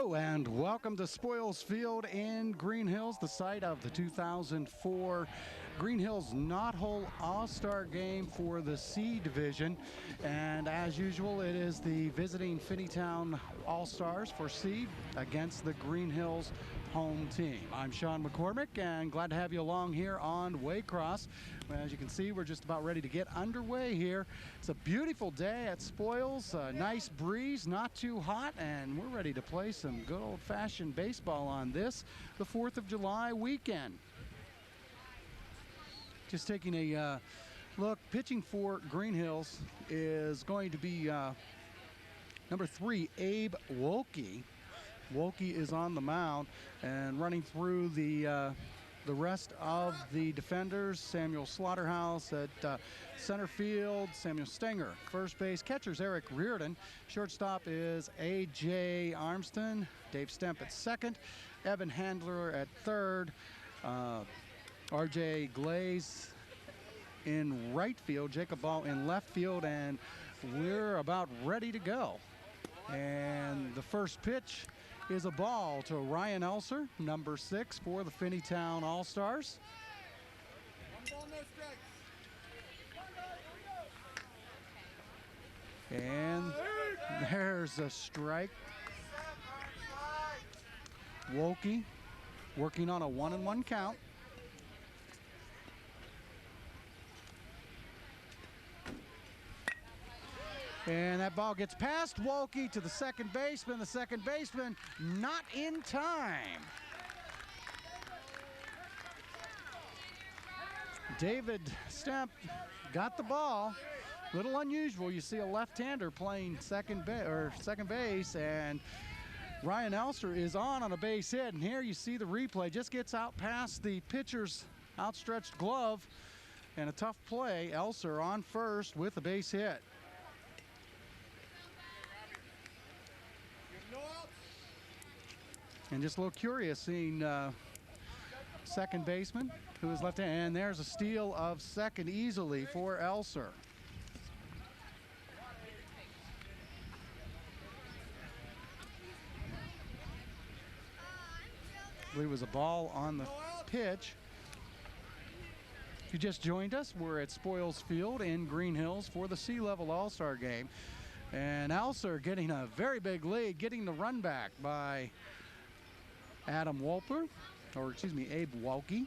Hello and welcome to Spoils Field in Greenhills, the site of the 2004 Greenhills Knothole All-Star Game for the C Division. And as usual, it is the visiting Finneytown All-Stars for C against the Greenhills home team. I'm Sean McCormick and glad to have you along here on Waycross. As you can see, we're just about ready to get underway here. It's a beautiful day at Spoils, a nice breeze, not too hot, and we're ready to play some good old-fashioned baseball on this, the 4th of July weekend. Just taking a look, pitching for Greenhills is going to be number 3, Abe Wolke. Wolke is on the mound, and running through the rest of the defenders: Samuel Slaughterhouse at center field, Samuel Stenger first base, catcher's Eric Reardon, shortstop is A.J. Armston, Dave Stemp at second, Evan Handler at third, R.J. Glaze in right field, Jacob Ball in left field, and we're about ready to go. And the first pitch is a ball to Ryan Elser, number 6 for the Finneytown All-Stars. One ball, no strikes. And there's a strike. Wolke working on a 1-1 count. And that ball gets past Wolke to the second baseman. The second baseman not in time. David Stemp got the ball. Little unusual. You see a left-hander playing second base, and Ryan Elser is on a base hit. And here you see the replay. Just gets out past the pitcher's outstretched glove, and a tough play. Elser on first with a base hit. And just a little curious seeing second baseman who is left-handed. And there's a steal of second easily for Elser. I believe it was a ball on the pitch. If you just joined us, we're at Spoils Field in Greenhills for the C-Level All-Star Game. And Elser getting a very big lead, getting the run back by Abe Wolke.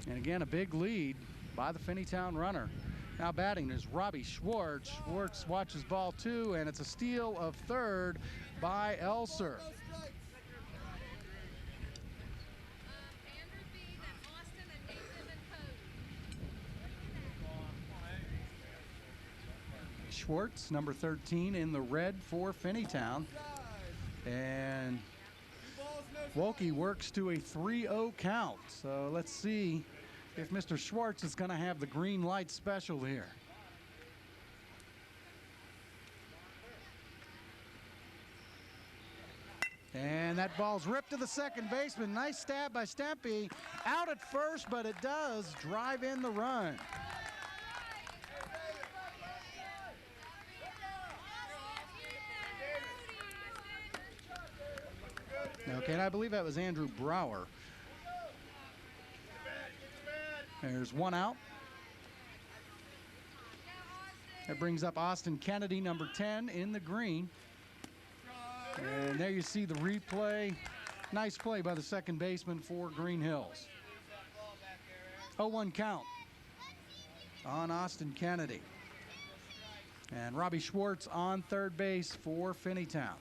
And again, a big lead by the Finneytown runner. Now batting is Robbie Schwartz. Schwartz watches ball 2, and it's a steal of third by Elser. Schwartz, number 13 in the red for Finneytown. And Wolke works to a 3-0 count. So let's see if Mr. Schwartz is going to have the green light special here. And that ball's ripped to the second baseman. Nice stab by Stempy. Out at first, but it does drive in the run. Okay, and I believe that was Andrew Brower. There's one out. That brings up Austin Kennedy, number 10 in the green. And there you see the replay. Nice play by the second baseman for Greenhills. 0-1 count on Austin Kennedy. And Robbie Schwartz on third base for Finneytown.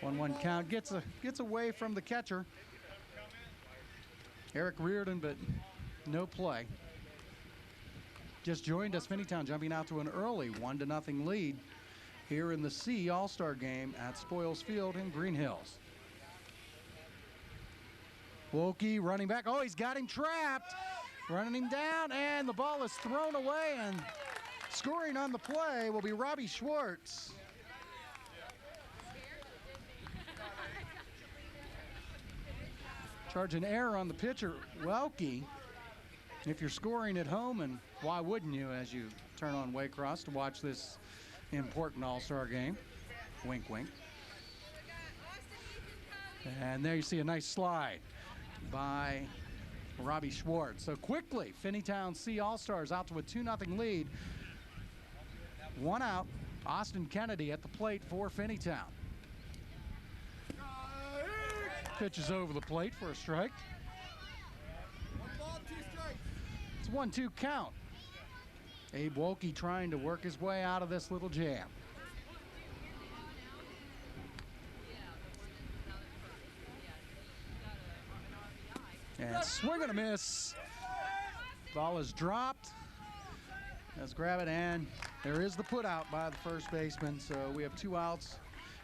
1-1 count, gets away from the catcher, Eric Reardon, but no play. Just joined us, Finneytown jumping out to an early 1-0 lead here in the C All-Star Game at Spoils Field in Greenhills. Wolke running back. Oh, he's got him trapped. Running him down, and the ball is thrown away, and scoring on the play will be Robbie Schwartz. Charge an error on the pitcher, Wolke. if you're scoring at home, and why wouldn't you as you turn on Waycross to watch this important All-Star game? Wink, wink. And there you see a nice slide by Robbie Schwartz. So quickly, Finneytown C All-Stars out to a 2-0 lead. 1 out. Austin Kennedy at the plate for Finneytown. Pitches over the plate for a strike. 1 ball, 2 strikes. It's a 1-2 count. Abe Wolke trying to work his way out of this little jam. And swing and a miss. Ball is dropped. Let's grab it, and there is the put out by the first baseman. So we have 2 outs.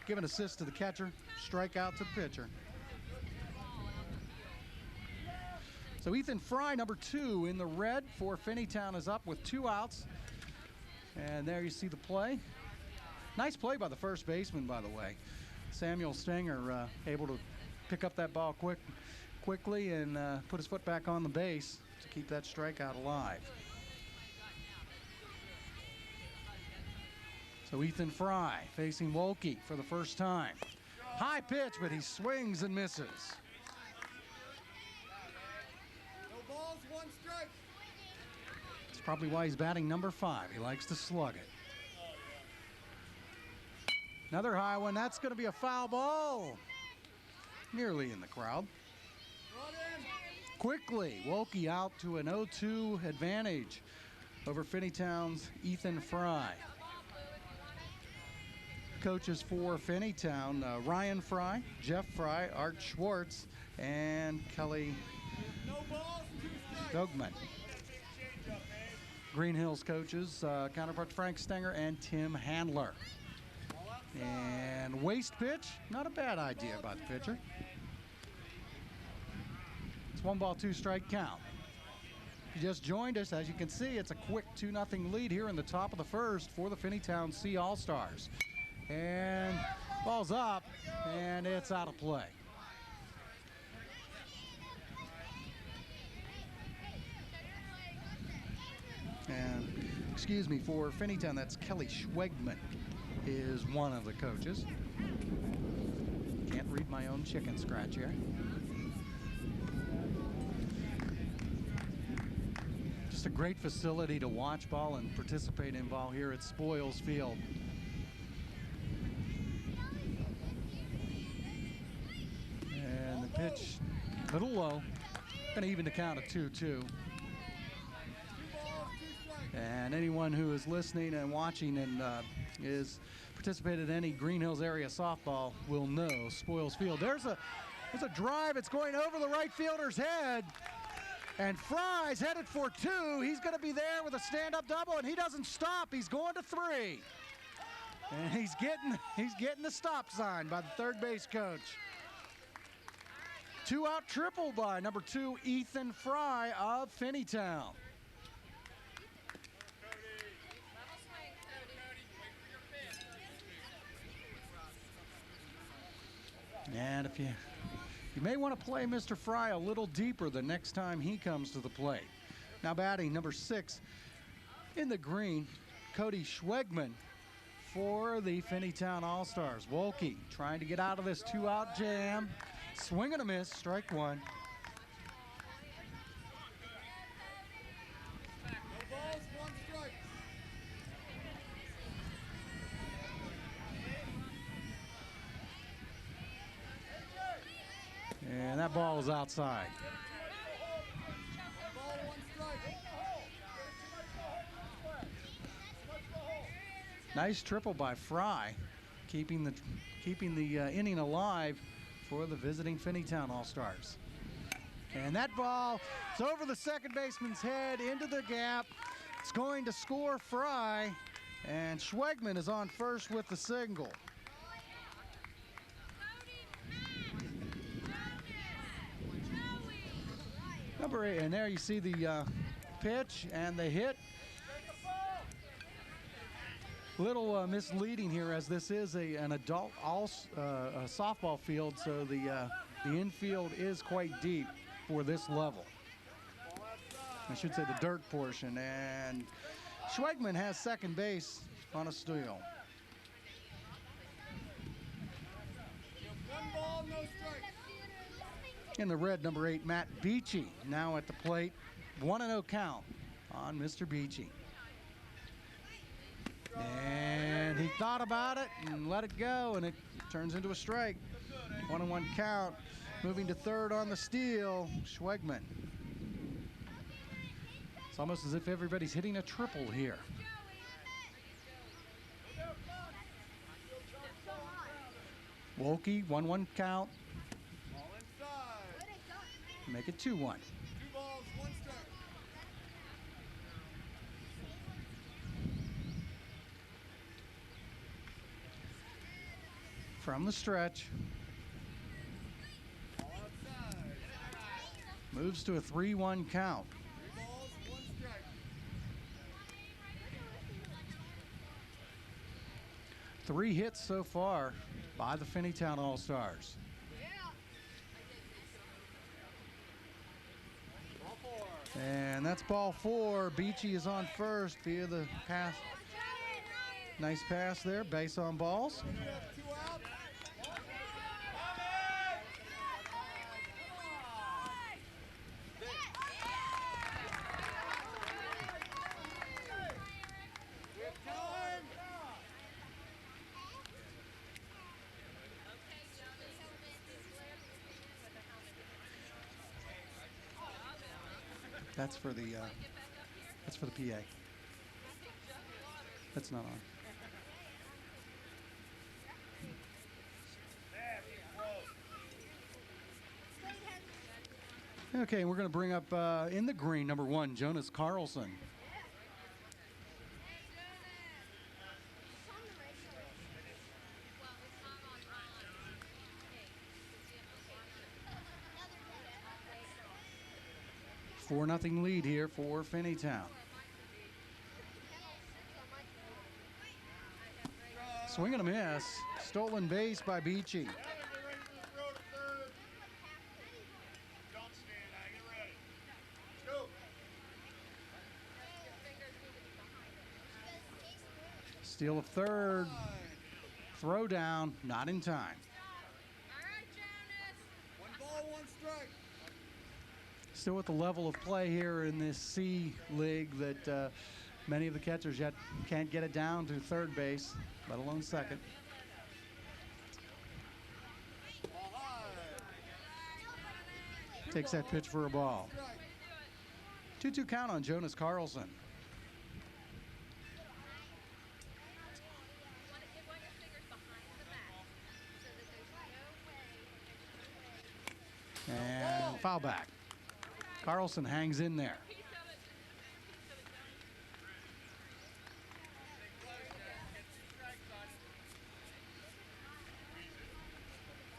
Give an assist to the catcher, strikeout to the pitcher. So Ethan Fry, number 2 in the red for Finneytown, is up with 2 outs. And there you see the play. Nice play by the first baseman, by the way. Samuel Stenger able to pick up that ball quickly and put his foot back on the base to keep that strikeout alive. So Ethan Fry facing Wolke for the first time. High pitch, but he swings and misses. No balls, 1 strike. That's probably why he's batting number 5. He likes to slug it. Another high one. That's going to be a foul ball. Nearly in the crowd. Run in. Quickly, Wolke out to an 0-2 advantage over Finneytown's Ethan Fry. Coaches for Finneytown, Ryan Fry, Jeff Fry, Art Schwartz, and Kelly No balls, 2 strikes. Dogman. Greenhills coaches, counterpart Frank Stenger and Tim Handler. And waste pitch, not a bad idea by the pitcher. It's 1 ball, 2 strike count. If you just joined us, as you can see, it's a quick 2-0 lead here in the top of the first for the Finneytown C All-Stars. And ball's up, and it's out of play. And, excuse me, for Finneytown, that's Kelly Schwegman is one of the coaches. Can't read my own chicken scratch here. Just a great facility to watch ball and participate in ball here at Spoils Field. And the pitch, a little low. Gonna even the count at 2-2. 2 balls, 2 strikes. And anyone who is listening and watching and is participated in any Greenhills area softball will know Spoils Field. There's a drive. It's going over the right fielder's head. And Fry's headed for 2. He's going to be there with a stand-up double, and he doesn't stop. He's going to 3. And he's getting the stop sign by the third base coach. 2-out triple by number 2, Ethan Fry of Finneytown. And if you may want to play Mr. Fry a little deeper the next time he comes to the plate. Now batting number 6 in the green, Cody Schwegman for the Finneytown All-Stars. Wolke trying to get out of this 2-out jam. Swing and a miss, strike 1. No balls, 1 strike. And that ball is outside. 1 ball, 1 strike. Nice triple by Fry, keeping the inning alive for the visiting Finneytown All-Stars. And that ball is over the second baseman's head into the gap. It's going to score Fry, and Schwegman is on first with the single. Number 8, and there you see the pitch and the hit. Little misleading here, as this is an adult softball field, so the infield is quite deep for this level. I should say the dirt portion. And Schwegman has second base on a steal. One ball, no strikes. In the red, number 8, Matt Beachy, now at the plate. 1-0 count on Mr. Beachy. And he thought about it and let it go, and it turns into a strike. 1-1 count. Moving to third on the steal, Schwegman. It's almost as if everybody's hitting a triple here. Wolke, 1-1 count. Ball inside. Make it 2-1. 2 balls, 1 strike. From the stretch. Ball outside. Moves to a 3-1 count. 3 balls, 1 strike. Three hits so far by the Finneytown All-Stars. Ball 4. And that's ball 4. Beachy is on first via the pass. Nice pass there, base on balls. 2 out. We have time. That's for the PA. That's not on. Okay, we're going to bring up in the green, number 1, Jonas Carlson. Four 0 lead here for Finneytown. Swing and a miss. Stolen base by Beachy. Steal of third. Throw down, not in time. 1 ball, 1 strike. Still at the level of play here in this C League that many of the catchers yet can't get it down to third base, let alone second. Ball high. Takes that pitch for a ball. Strike. 2-2 count on Jonas Carlson. And foul back. Carlson hangs in there.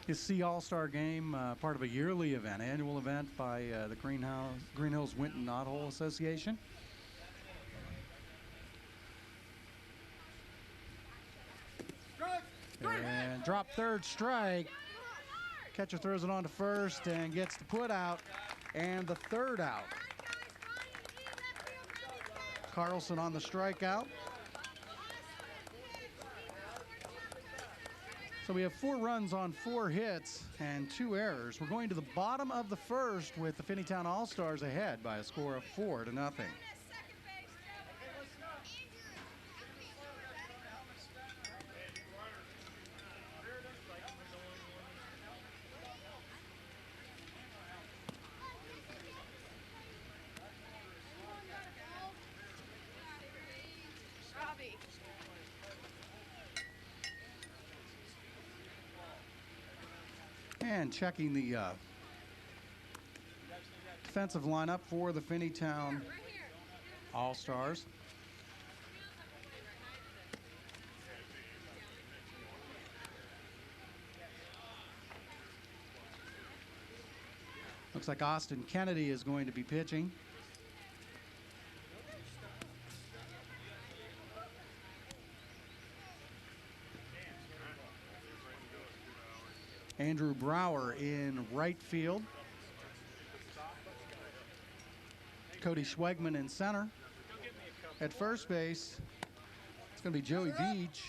His C All-Star Game, part of a yearly event, annual event by the Greenhills Winton Knothole Association. Strike. And drop third, strike. Catcher throws it on to first and gets the put out and the third out. Carlson on the strikeout. So we have 4 runs on 4 hits and 2 errors. We're going to the bottom of the first with the Finneytown All-Stars ahead by a score of 4-0. And checking the defensive lineup for the Finneytown All-Stars. Looks like Austin Kennedy is going to be pitching. Andrew Brower in right field. Cody Schwegman in center. At first base, it's going to be Joey Beach.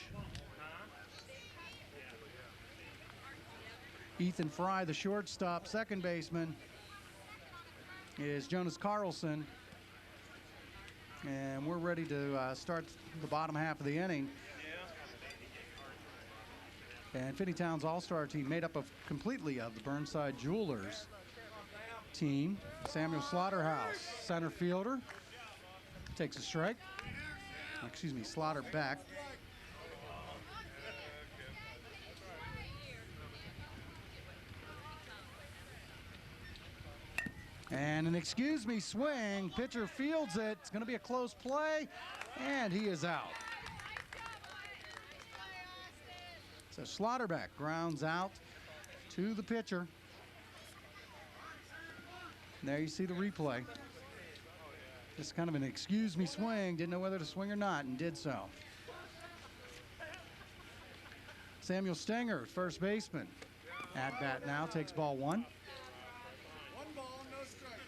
Ethan Fry, the shortstop. Second baseman is Jonas Carlson. And we're ready to start the bottom half of the inning. And Finneytown's all-star team made up of completely of the Burnside Jewelers team. Samuel Slaughterhouse, center fielder, takes a strike. Excuse me, Slaughter back. And an excuse me swing. Pitcher fields it. It's going to be a close play, and he is out. So Slaughterback grounds out to the pitcher. And there you see the replay. Just kind of an excuse me swing. Didn't know whether to swing or not, and did so. Samuel Stenger, first baseman. At bat now, takes ball one. One ball, no strike.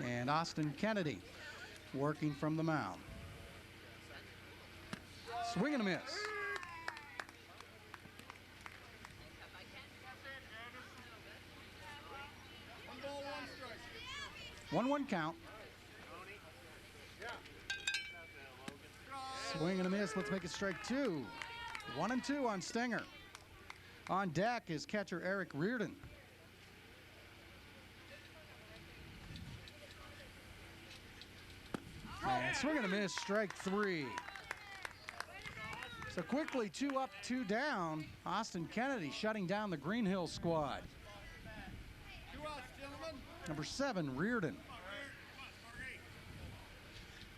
And Austin Kennedy working from the mound. Swing and a miss. One ball, one strike. 1-1 count. Swing and a miss. Let's make it strike two. 1-2 on Stenger. On deck is catcher Eric Reardon. And swing and a miss, strike three. So quickly, 2 up, 2 down. Austin Kennedy shutting down the Greenhills squad. 2 outs, gentlemen. Number 7, Reardon.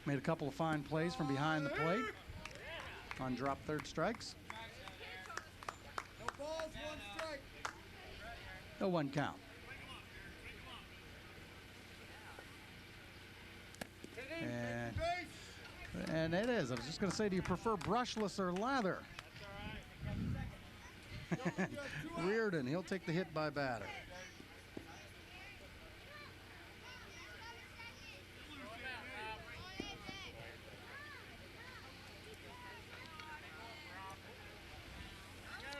Made a couple of fine plays from behind the plate on drop third strikes. No balls, one strike. No 1 count. And it is. I was just going to say, do you prefer brushless or lather? Reardon, he'll take the hit by batter.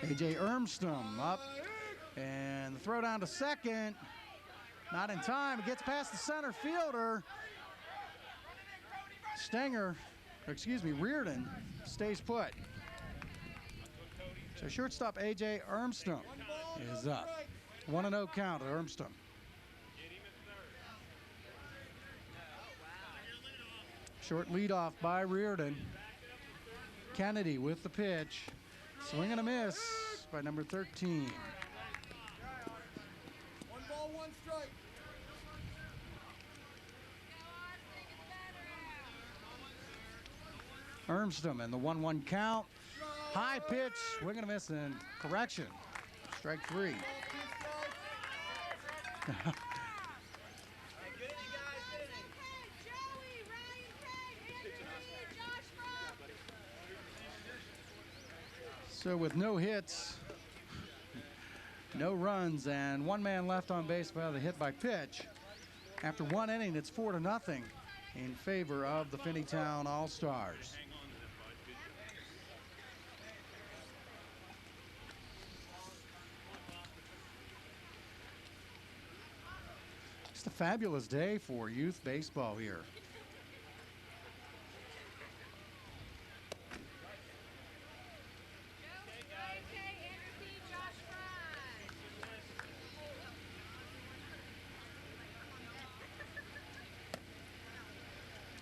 A.J. Ermstrom up, and the throw down to second. Not in time. It gets past the center fielder. Reardon stays put. So shortstop A.J. Ermstrom is up. 1-0 count at Ermstrom. Short leadoff by Reardon. Kennedy with the pitch. Swing and a miss by number 13. 1 ball, 1 strike. Ermstrom and the 1-1 count. High pitch, swing and a miss, and correction. Strike 3. So with no hits, no runs, and 1 man left on base by the hit by pitch, after 1 inning, it's 4-0 in favor of the Finneytown All-Stars. Just a fabulous day for youth baseball here.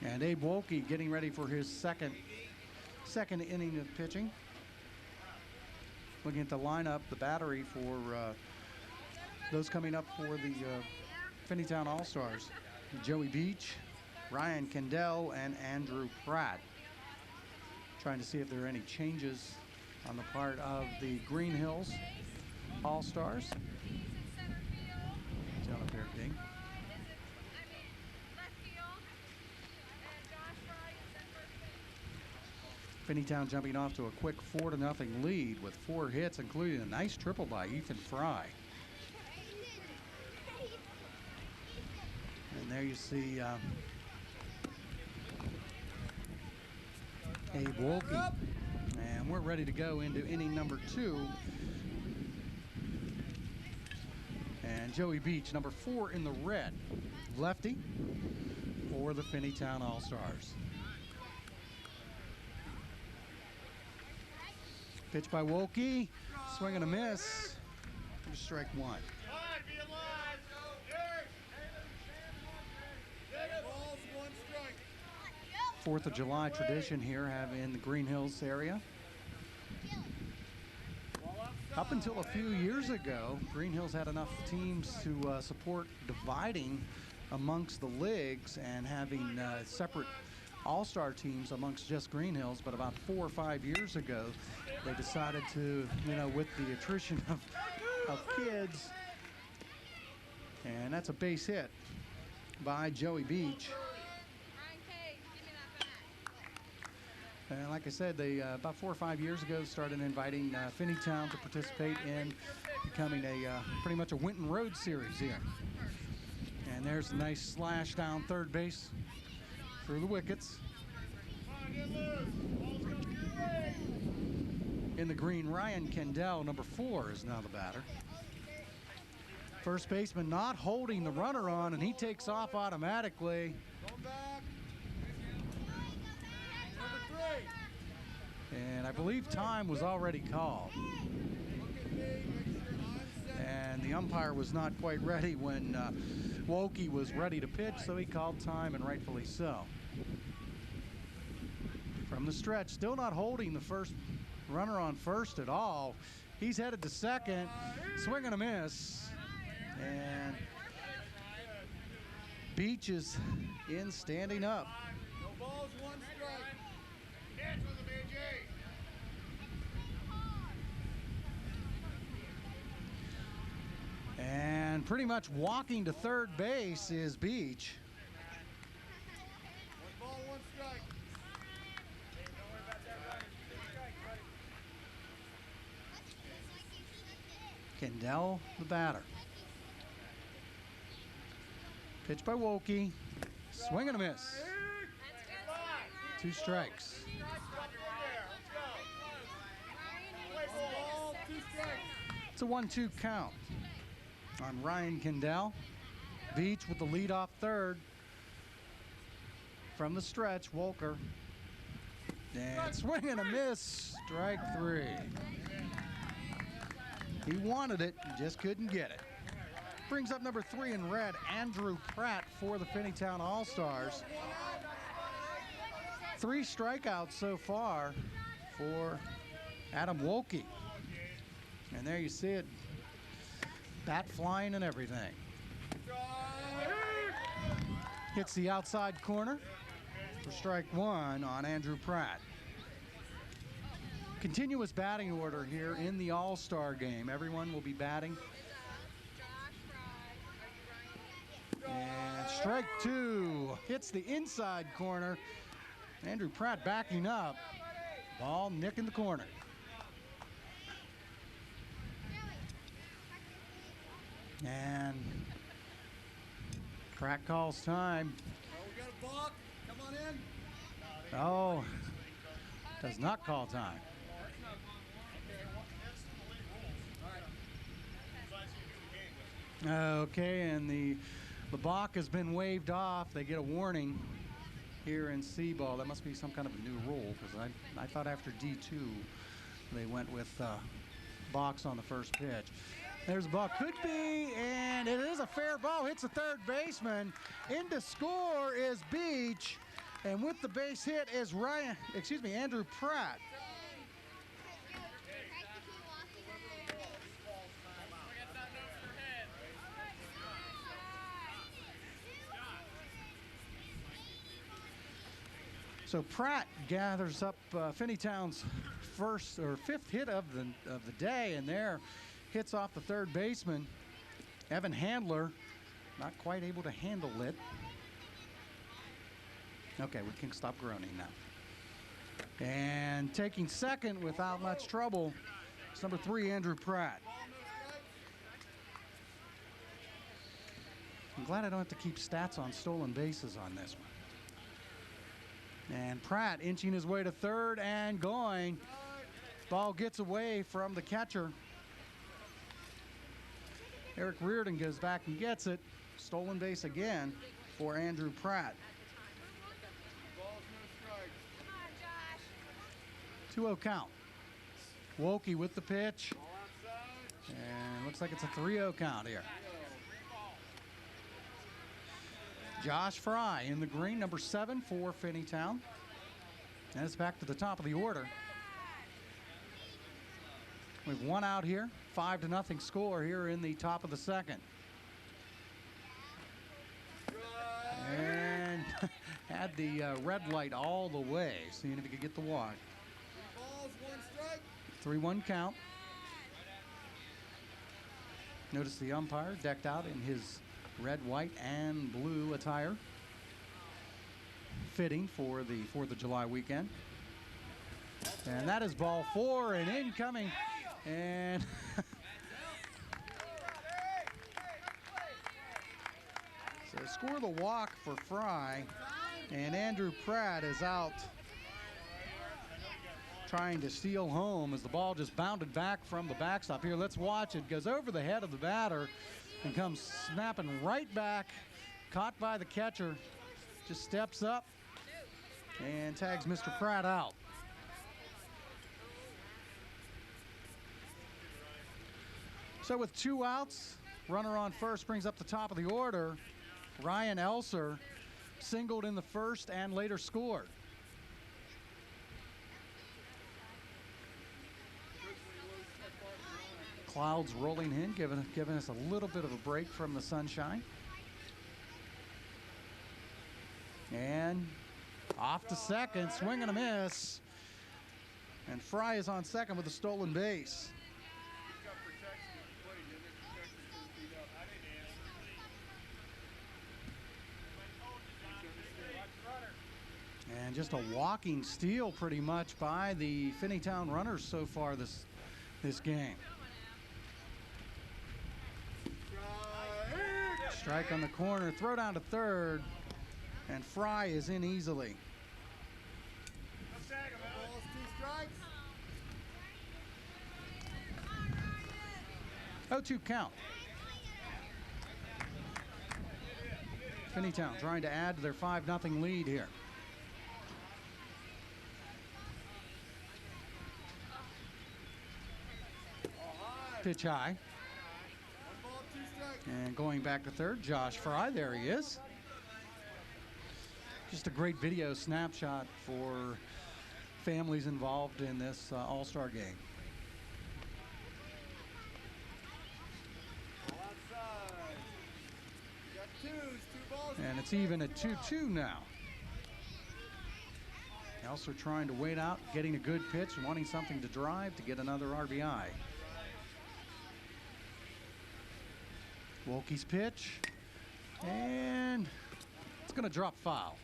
And Abe Wolke getting ready for his second inning of pitching. Looking at the lineup, the battery for those coming up for the Finneytown All-Stars. Joey Beach, Ryan Kendall, and Andrew Pratt. Trying to see if there are any changes on the part of the Greenhills All-Stars. Down up there, King. Finneytown jumping off to a quick 4-0 lead with 4 hits, including a nice triple by Ethan Fry. And there you see Abe Wolke. And we're ready to go into inning number 2. And Joey Beach, number 4 in the red, lefty for the Finneytown All-Stars. Pitch by Wolke, swing and a miss. Strike 1. 4th of July tradition here in the Greenhills area. Up until a few years ago, Greenhills had enough teams to support dividing amongst the leagues and having separate all-star teams amongst just Greenhills. But about 4 or 5 years ago, they decided to, with the attrition of kids, and that's a base hit by Joey Beach. And like I said, they about 4 or 5 years ago started inviting Finneytown to participate in becoming pretty much a Winton Road series here. And there's a nice slash down third base through the wickets. In the green, Ryan Kendall, number 4, is now the batter. First baseman not holding the runner on, and he takes off automatically. And I believe time was already called. And the umpire was not quite ready when Wolke was ready to pitch, so he called time, and rightfully so. From the stretch, still not holding the first runner on first at all. He's headed to second, swing and a miss. And Beach is in standing up. No balls, 1 strike. And pretty much walking to third base is Beach. 1 ball, 1 strike. Kendall, the batter. Pitch by Wolke. Swing and a miss. 2 strikes. 1 ball, 2 strikes. It's a 1-2 count on Ryan Kendall. Beach with the lead off third. From the stretch, Wolker. And swing and a miss. Strike 3. He wanted it, just couldn't get it. Brings up number 3 in red, Andrew Pratt for the Finneytown All-Stars. 3 strikeouts so far for Adam Wolke. And there you see it. Bat flying and everything. Hits the outside corner for strike 1 on Andrew Pratt. Continuous batting order here in the All-Star game. Everyone will be batting. And strike 2 hits the inside corner. Andrew Pratt backing up. Ball nicking the corner. And Pratt calls time. Oh, we got a balk. Come on in. Oh, does not call time. Okay, and the balk has been waved off. They get a warning here in C-ball. That must be some kind of a new rule, because I thought after D2 they went with balks on the first pitch. There's a ball, could be, and it is a fair ball. Hits the third baseman. In to score is Beach, and with the base hit is Andrew Pratt. So Pratt gathers up Finneytown's fifth hit of the day, and there hits off the third baseman. Evan Handler, not quite able to handle it. Okay, we can stop groaning now. And taking second without much trouble is number 3, Andrew Pratt. I'm glad I don't have to keep stats on stolen bases on this one. And Pratt inching his way to third and going. Ball gets away from the catcher. Eric Reardon goes back and gets it. Stolen base again for Andrew Pratt. 2-0 count. Wilkie with the pitch. And looks like it's a 3-0 count here. Josh Fry in the green, number 7 for Finneytown. And it's back to the top of the order. We've one out here, 5-0 score here in the top of the second. And had the red light all the way, seeing if he could get the walk. 3-1 count. Notice the umpire decked out in his red, white, and blue attire. Fitting for the 4th of July weekend. And that is ball 4 and incoming. And so score the walk for Fry. And Andrew Pratt is out trying to steal home as the ball just bounded back from the backstop. Here, let's watch it. Goes over the head of the batter and comes snapping right back. Caught by the catcher. Just steps up and tags Mr. Pratt out. So with 2 outs, runner on first brings up the top of the order. Ryan Elser singled in the first and later scored. Clouds rolling in, giving us a little bit of a break from the sunshine. And off to second, swing and a miss. And Fry is on second with a stolen base. And just a walking steal pretty much by the Finneytown runners so far this game. Strike on the corner, throw down to third, and Fry is in easily. 0-2 count. Finneytown trying to add to their 5-0 lead here. Pitch high. And going back to third, Josh Fry, there he is. Just a great video snapshot for families involved in this All-Star game. And it's even at 2-2 now. Elser trying to wait out, getting a good pitch, wanting something to drive to get another RBI. Wilkie's pitch, and it's going to drop foul.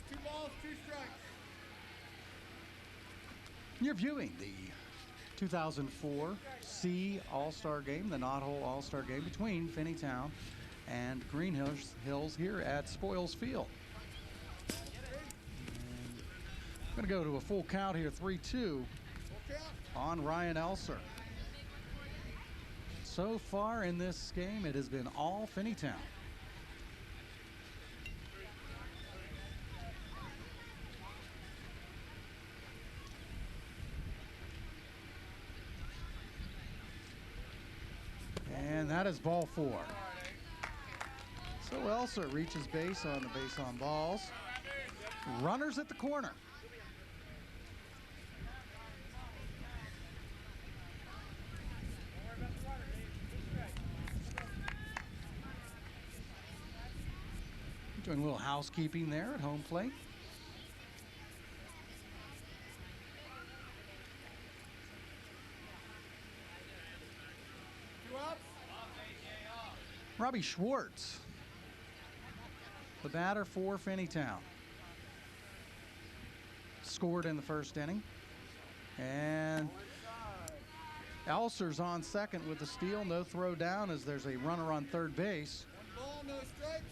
2 balls, 2 strikes. You're viewing the 2004 C All-Star Game, the Knothole All-Star Game between Finneytown and Greenhills here at Spoils Field. I'm going to go to a full count here, 3-2 on Ryan Elser. So far in this game, it has been all Finneytown. And that is ball 4. So Elser reaches base on the base on balls. Runners at the corner. Doing a little housekeeping there at home plate. Robbie Schwartz, the batter for Finneytown. scored in the first inning. And Elser's on second with the steal. No throw down as there's a runner on third base. 1 ball, no strikes.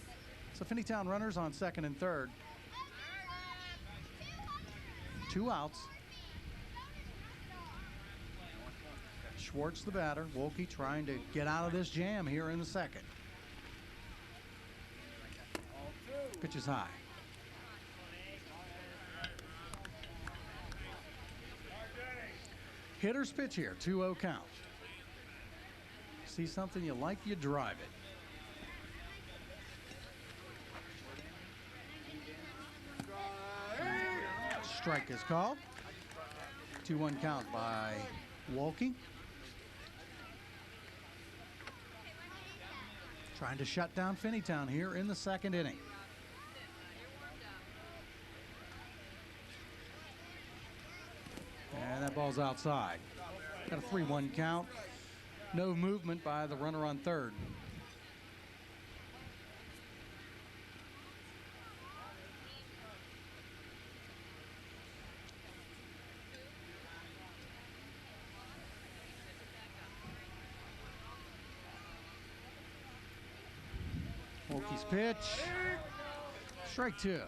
So Finneytown runners on second and third. 2 outs. Schwartz the batter. Wolke trying to get out of this jam here in the second. Pitch is high. Hitter's pitch here, 2-0 count. See something you like, you drive it. Strike is called. 2-1 count by Wolke. Trying to shut down Finneytown here in the second inning. And that ball's outside. Got a 3-1 count. No movement by the runner on third. Wolke's pitch. Strike 2.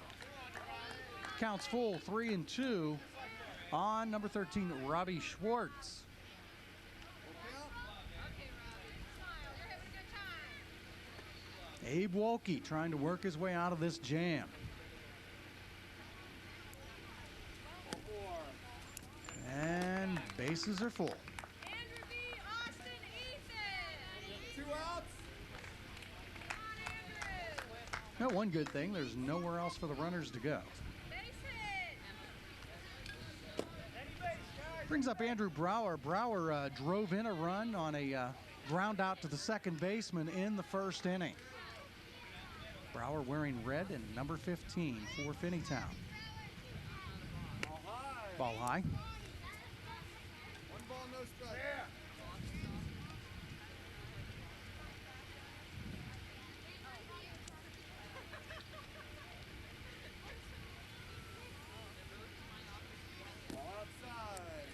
Counts full, 3-2 on number 13, Robbie Schwartz. Abe Wolke trying to work his way out of this jam. And bases are full. 2 outs. Now, one good thing, there's nowhere else for the runners to go. Brings up Andrew Brower. Brower drove in a run on a ground out to the second baseman in the first inning. Brower wearing red and number 15 for Finneytown. Ball high. 1 ball, no strike. Ball outside.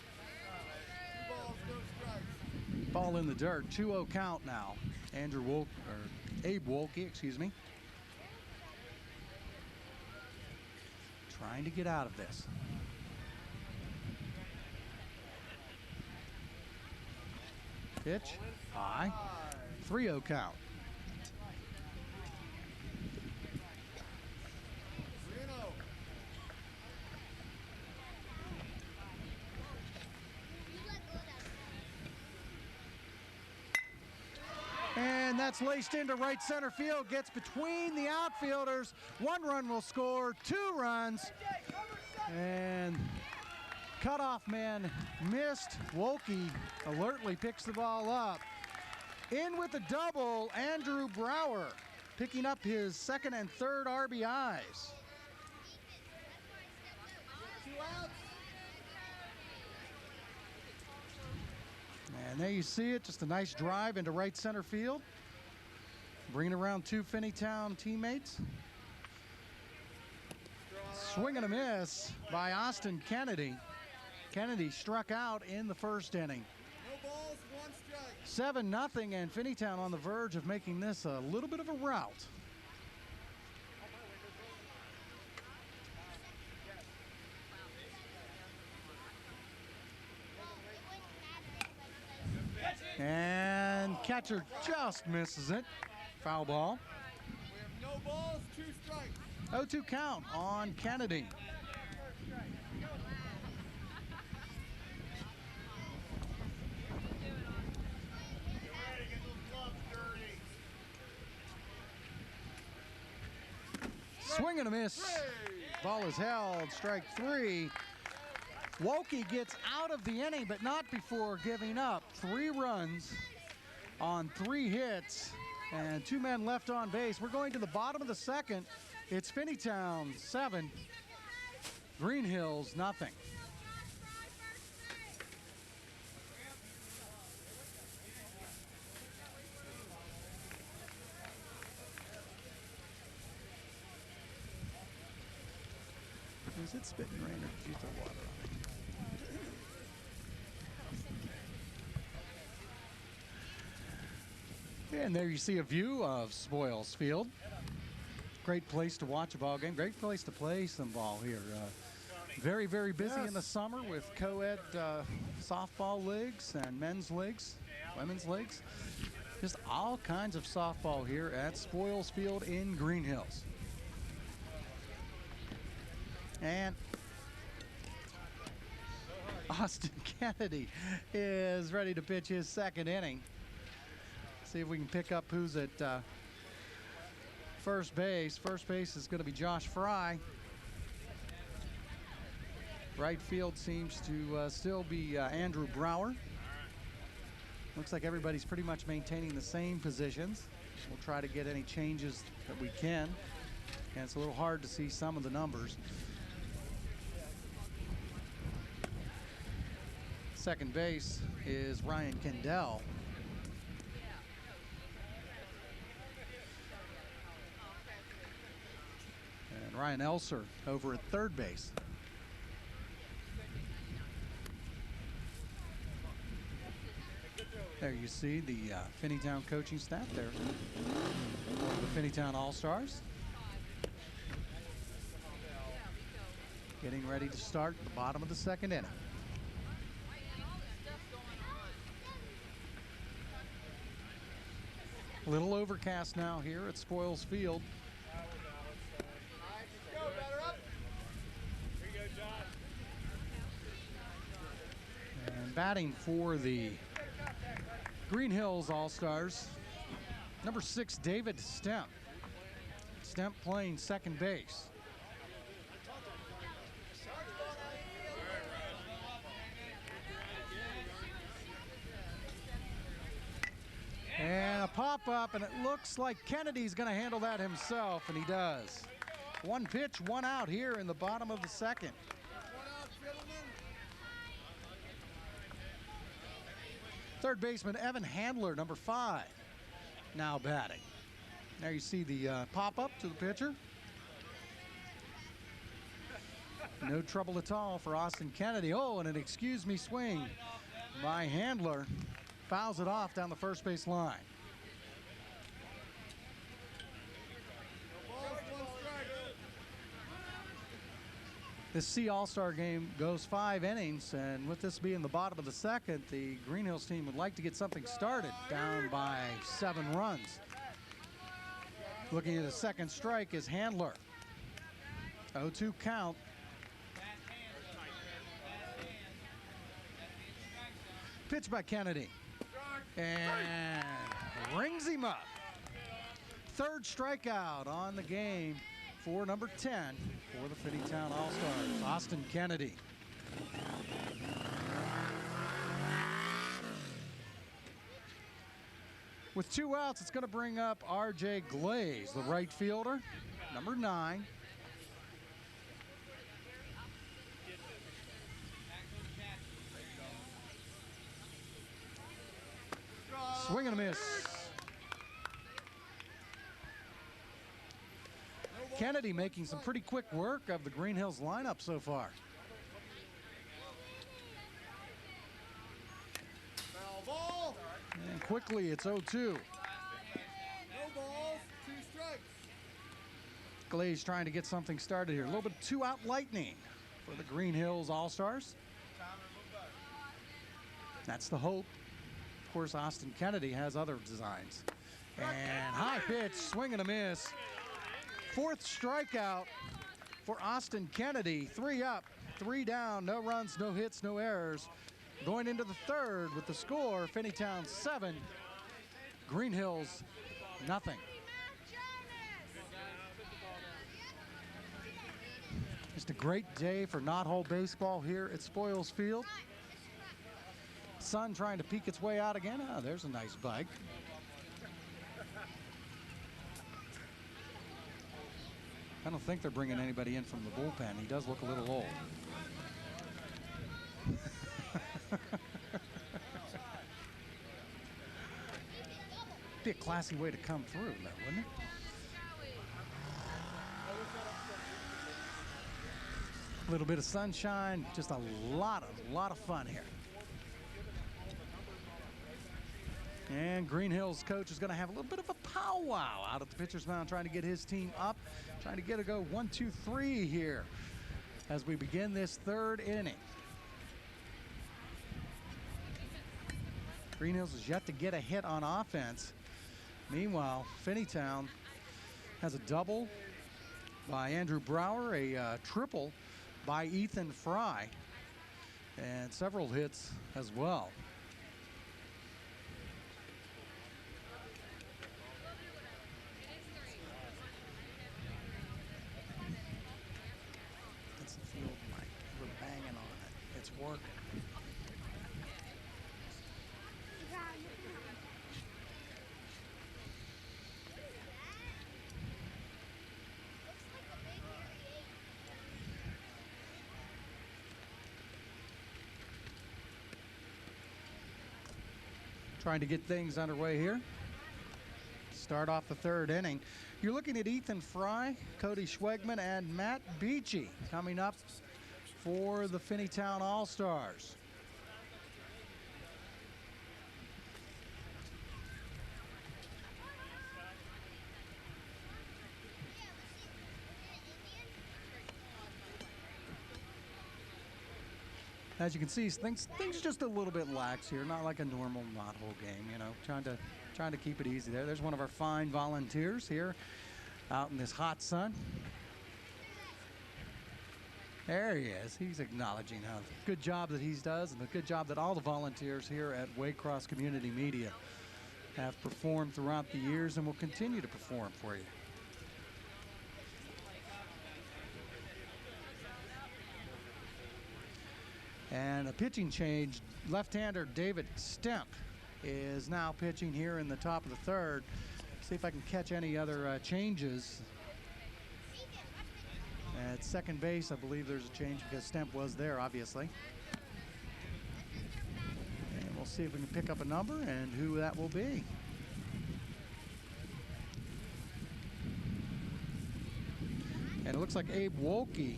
2 balls, no strikes. Ball in the dirt. 2-0 count now. Abe Wolke, excuse me. Trying to get out of this. Pitch high. 3-0 count. 3-0. And that's laced into right center field. Gets between the outfielders. 1 run will score. 2 runs. And cutoff man missed. Wolke alertly picks the ball up. In with the double, Andrew Brower picking up his second and third RBIs. 2 outs. And there you see it, just a nice drive into right center field. Bringing around 2 Finneytown teammates. Swing and a miss by Austin Kennedy. Kennedy struck out in the first inning. No balls, 1 strike. 7-0, and Finneytown on the verge of making this a little bit of a rout. And catcher just misses it. Foul ball. We have no balls, 2 strikes. 0-2 count on Kennedy. Swing and a miss. Ball is held. Strike 3. Wolke gets out of the inning, but not before giving up 3 runs on 3 hits and 2 men left on base. We're going to the bottom of the second. It's Finneytown 7, Greenhills nothing. Is it spitting rain or did you throw water on it? And there you see a view of Spoils Field. Great place to watch a ball game. Great place to play some ball here. Very, very busy in the summer with co-ed softball leagues and men's leagues, women's leagues. Just all kinds of softball here at Spoils Field in Greenhills. And Austin Kennedy is ready to pitch his second inning. See if we can pick up who's at first base. First base is going to be Josh Fry. Right field seems to still be Andrew Brower. Looks like everybody's pretty much maintaining the same positions. We'll try to get any changes that we can. And it's a little hard to see some of the numbers. Second base is Ryan Kendall. And Ryan Elser over at third base. There you see the Finneytown coaching staff there. The Finneytown All-Stars. Getting ready to start the bottom of the second inning. A little overcast now here at Spoils Field. And batting for the Greenhills All-Stars, number 6, David Stemp. Stemp playing second base. And a pop-up, and it looks like Kennedy's going to handle that himself, and he does. One pitch, one out here in the bottom of the second. Third baseman Evan Handler, number 5, now batting. There you see the pop-up to the pitcher. No trouble at all for Austin Kennedy. Oh, and an excuse me swing by Handler. Fouls it off down the first base line. This C All-Star game goes 5 innings, and with this being the bottom of the second, the Greenhills team would like to get something started, down by 7 runs. Looking at the second strike is Handler. 0-2 count. Pitch by Kennedy. And rings him up. Third strikeout on the game for number 10 for the Finneytown All-Stars, Austin Kennedy. With 2 outs, it's going to bring up R.J. Glaze, the right fielder, number 9. Swing and a miss. Kennedy making some pretty quick work of the Greenhills lineup so far. And quickly, it's 0-2. No balls, 2 strikes. Glaze trying to get something started here. A little bit of 2-out lightning for the Greenhills All-Stars. That's the hope. Of course, Austin Kennedy has other designs. And high pitch, swing and a miss. 4th strikeout for Austin Kennedy. 3 up, 3 down, no runs, no hits, no errors. Going into the 3rd with the score, Finneytown 7, Greenhills nothing. Just a great day for knot-hole baseball here at Spoils Field. Sun trying to peek its way out again. Oh, there's a nice bike. I don't think they're bringing anybody in from the bullpen. He does look a little old. Be a classy way to come through, though, wouldn't it? A little bit of sunshine, just a lot of fun here. And Greenhills coach is going to have a little bit of a powwow out at the pitcher's mound, trying to get his team up, trying to get a go 1, 2, 3 here as we begin this third inning. Greenhills has yet to get a hit on offense. Meanwhile, Finneytown has a double by Andrew Brower, a triple by Ethan Fry, and several hits as well. It's the field, Mike. We're banging on it. It's working. Trying to get things underway here. Start off the third inning. You're looking at Ethan Fry, Cody Schwegman, and Matt Beachy coming up for the Finneytown All-Stars. As you can see, things just a little bit lax here, not like a normal knothole game, you know, trying to keep it easy there. There's one of our fine volunteers here out in this hot sun. There he is. He's acknowledging how good job that he does and the good job that all the volunteers here at Waycross Community Media have performed throughout the years and will continue to perform for you. And a pitching change, left-hander David Stemp is now pitching here in the top of the third. See if I can catch any other changes. At second base, I believe there's a change because Stemp was there, obviously. And we'll see if we can pick up a number and who that will be. And it looks like Abe Wolke.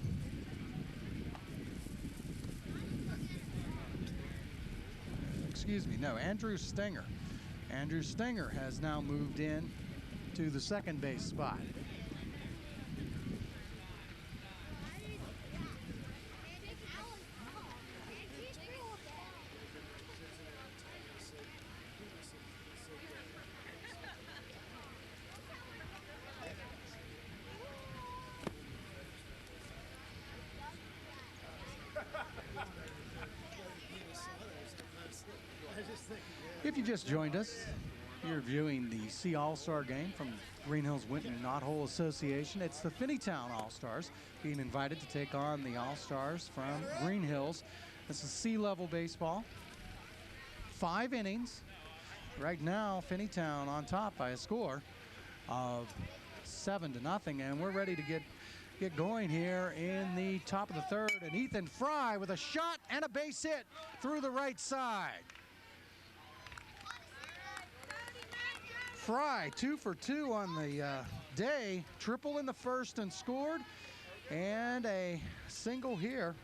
Excuse me, no, Andrew Stenger. Andrew Stenger has now moved in to the second base spot. If you just joined us, you're viewing the C All-Star game from Greenhills Winton Knothole Association. It's the Finneytown All-Stars being invited to take on the All-Stars from Greenhills. This is C-level baseball. 5 innings. Right now, Finneytown on top by a score of 7-0, and we're ready to get going here in the top of the third. And Ethan Fry with a shot and a base hit through the right side. Fry 2 for 2 on the day, triple in the first and scored, and a single here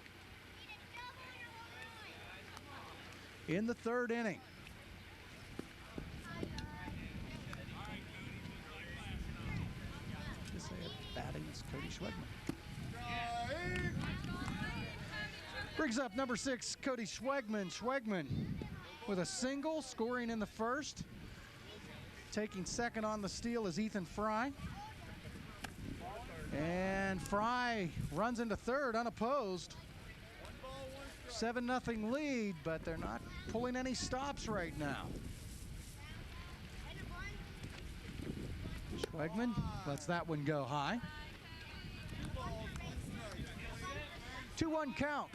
in the third inning. Just say batting is Cody Schwegman. Brings up number 6, Cody Schwegman. Schwegman with a single, scoring in the first. Taking second on the steal is Ethan Fry. And Fry runs into third unopposed. 7-0 lead, but they're not pulling any stops right now. Schwegman lets that one go high. 2-1 count.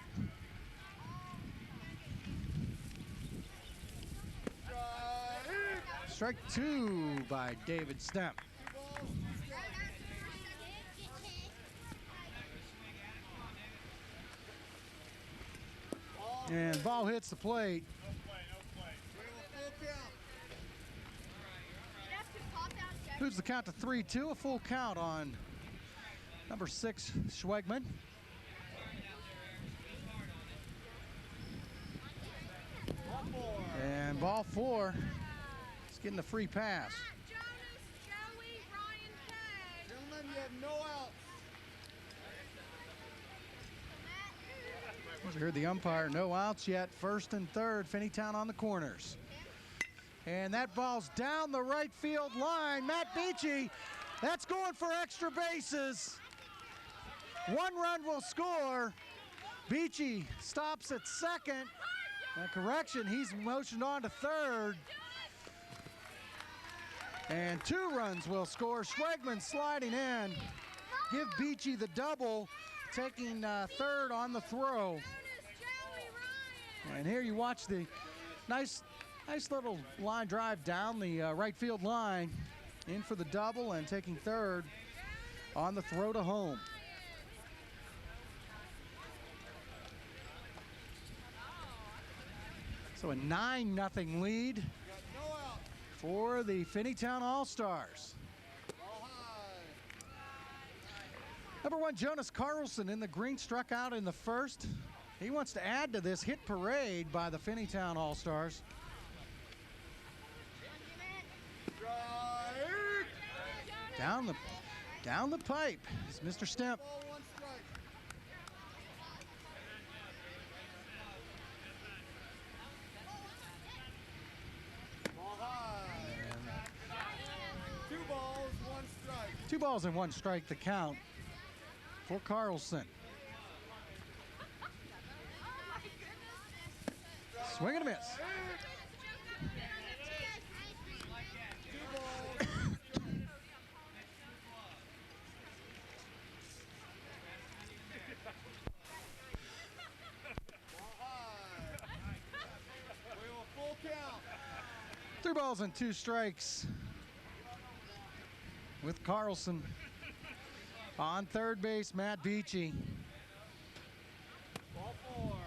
Strike 2 by David Stemp. And ball hits the plate. Moves the count to 3-2, a full count on number 6, Schwegman. ball 4. He's getting a free pass. Jonas, Joey, Ryan, Kay. Gentlemen, you have no outs. As we heard the umpire, no outs yet. First and third, Finneytown on the corners. And that ball's down the right field line. Matt Beachy, that's going for extra bases. 1 run will score. Beachy stops at second. Correction, he's motioned on to third. And 2 runs will score. Schwegman sliding in. Give Beachy the double, taking third on the throw. And here you watch the nice little line drive down the right field line, in for the double and taking third on the throw to home. So a 9-0 lead for the Finneytown All-Stars. Number 1, Jonas Carlson in the green, struck out in the first. He wants to add to this hit parade by the Finneytown All-Stars. Down the pipe is Mr. Stemp. Two balls and 1 strike the count for Carlson. Swing and a miss. Three balls and 2 strikes with Carlson. On third base, Matt Beachy.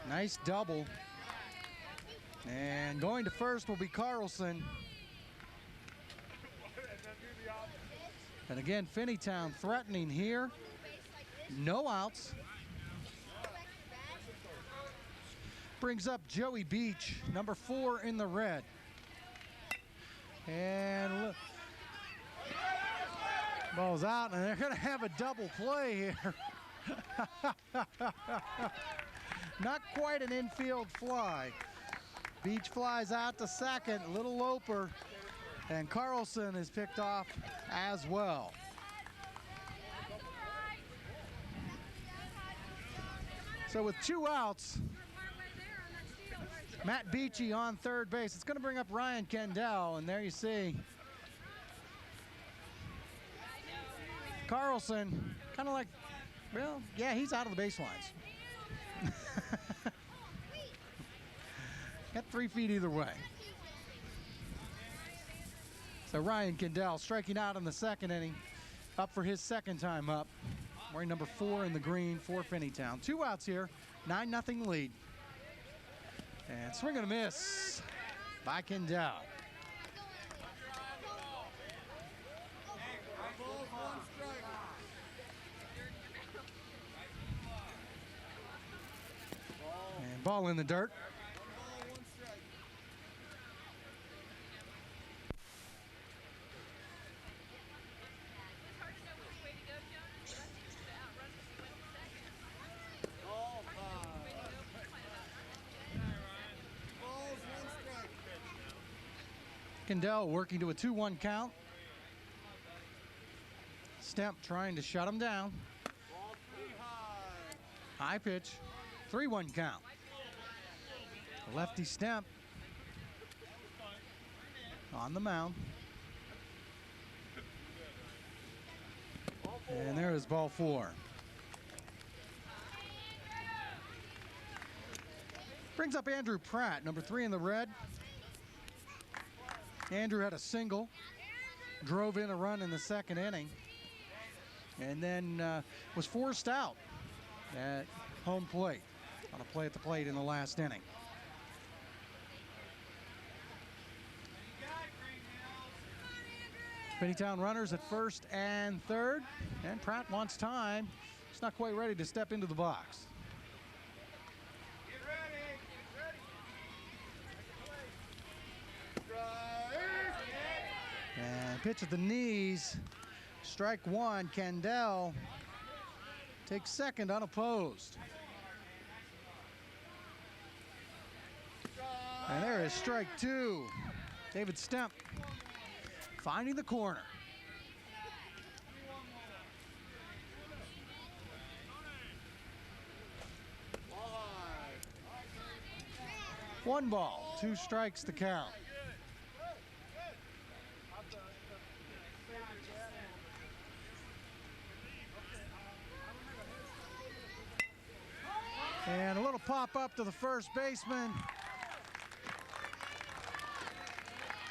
Nice double. And going to first will be Carlson. And again, Finneytown threatening here. No outs. Brings up Joey Beach, number 4 in the red. And look, ball's out, and they're going to have a double play here. Not quite an infield fly. Beach flies out to second, a little loper, and Carlson is picked off as well. So with 2 outs, Matt Beachy on third base. It's going to bring up Ryan Kendall, and there you see Carlson, kind of like, well, yeah, he's out of the baselines. Got 3 feet either way. So Ryan Kendall striking out in the second inning, up for his second time up. Wearing number 4 in the green for Finneytown. 2 outs here, 9-0 lead. And swing and a miss by Kendall. And ball in the dirt. Kendall working to a 2-1 count. Stemp trying to shut him down. High pitch, 3-1 count. Lefty Stemp on the mound. And there is ball 4. Brings up Andrew Pratt, number 3 in the red. Andrew had a single, drove in a run in the second inning, and then was forced out at home plate on a play at the plate in the last inning. Finneytown runners at first and third, and Pratt wants time. He's not quite ready to step into the box. pitch at the knees. Strike one. Kendall takes second unopposed. And there is strike two. David Stemp finding the corner. One ball, 2 strikes to count. And a little pop up to the first baseman.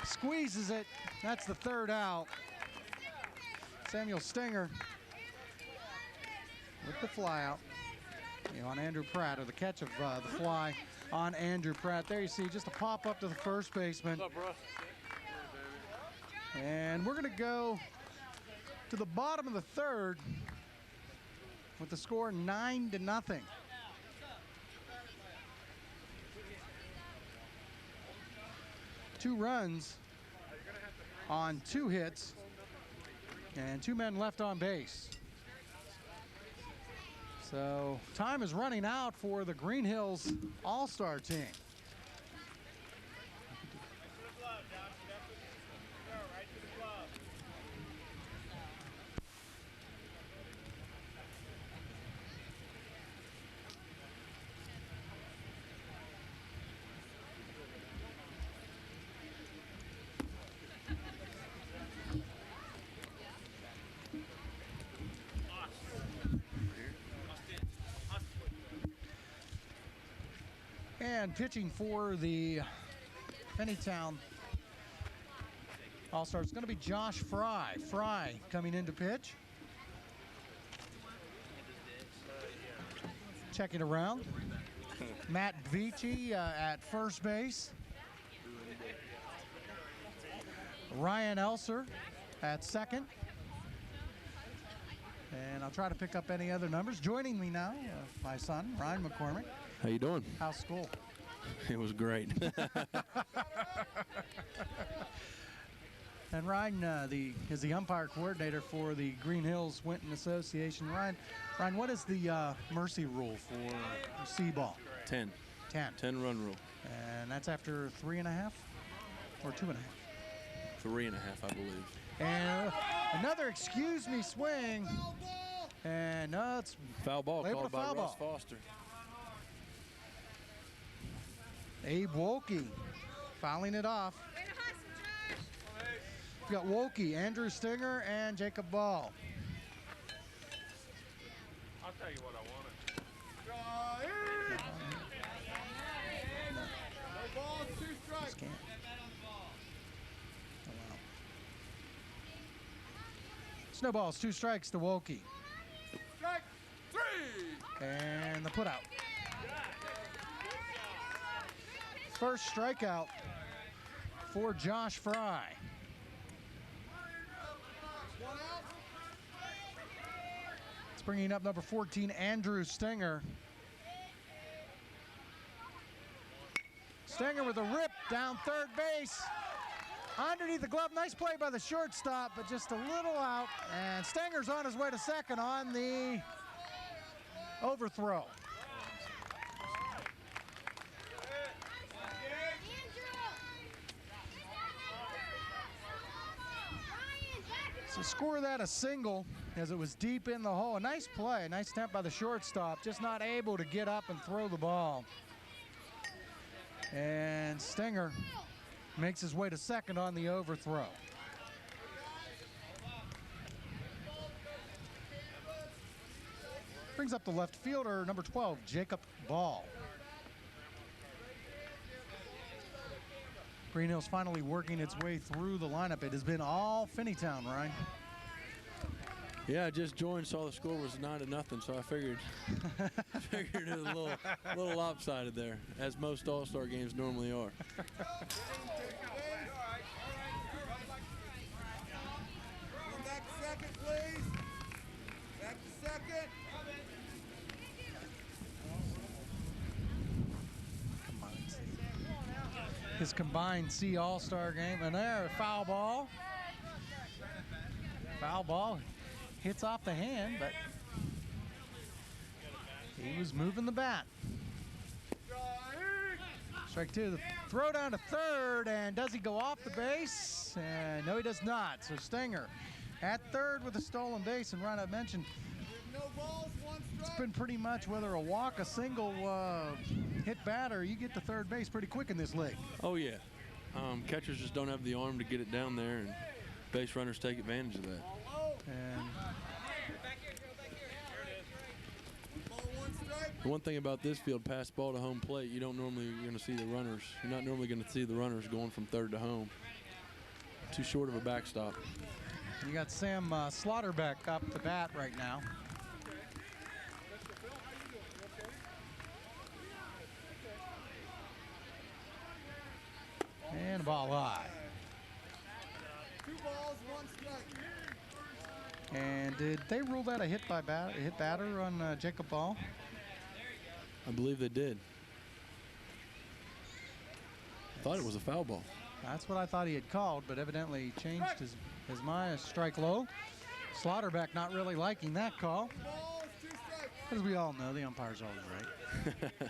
Squeezes it. That's the 3rd out. Samuel Stenger with the fly out on Andrew Pratt, or the catch of the fly on Andrew Pratt. There you see just a pop up to the first baseman. What's up, bro? And we're going to go to the bottom of the 3rd with the score 9-0. Two runs on 2 hits and 2 men left on base. So time is running out for the Greenhills All-Star team. And pitching for the Finneytown All-Star is going to be Josh Fry. Fry coming in to pitch. Checking around. Matt Vici at first base. Ryan Elser at second. And I'll try to pick up any other numbers. Joining me now, my son, Ryan McCormick. How you doing? How's school? It was great. And Ryan is the umpire coordinator for the Greenhills Winton Association. Ryan, what is the mercy rule for C-ball? 10. 10 run rule. And that's after 3.5 or 2.5? 3.5, I believe. And another excuse me swing. And no, it's foul ball called by foul Russ ball. Foster. Abe Wolke fouling it off. We've got Wolke, Andrew Stinger, and Jacob Ball. I'll tell you what I wanted. No balls, 2 strikes. Just can't. Oh, wow. Snowballs, 2 strikes to Wolke. Strike 3. And the put out. First strikeout for Josh Fry. 1 out. It's bringing up number 14, Andrew Stinger. Stinger with a rip down third base. Underneath the glove, nice play by the shortstop, but just a little out. And Stinger's on his way to second on the overthrow. So score that a single as it was deep in the hole. A nice play, a nice attempt by the shortstop, just not able to get up and throw the ball. And Stinger makes his way to second on the overthrow. Brings up the left fielder, number 12, Jacob Ball. Greenhills finally working its way through the lineup. It has been all Finneytown, right? Yeah, I just joined, saw the score was 9-0, so I figured it was a little lopsided there, as most All-Star games normally are. Back to second, please. Back to second. His combined C All-Star game. And there, foul ball. Foul ball hits off the hand, but he was moving the bat. Strike two. The throw down to third, and does he go off the base? No, he does not. So Stenger at third with a stolen base, and Ron, I mentioned it's been pretty much whether a walk, a single hit batter, you get to third base pretty quick in this league. Oh, yeah. Catchers just don't have the arm to get it down there, and base runners take advantage of that. And the one thing about this field, pass ball to home plate, you're not normally going to see the runners going from third to home. Too short of a backstop. you got Sam Slaughterbeck up to bat right now. And a ball high. 2 balls, 1 strike. And did they rule that a hit batter on Jacob Ball? I believe they did. Thought it was a foul ball. That's what I thought he had called, but evidently he changed his mind. Strike low. Slaughterbeck not really liking that call. Balls, 2 strikes. As we all know, the umpire's always right.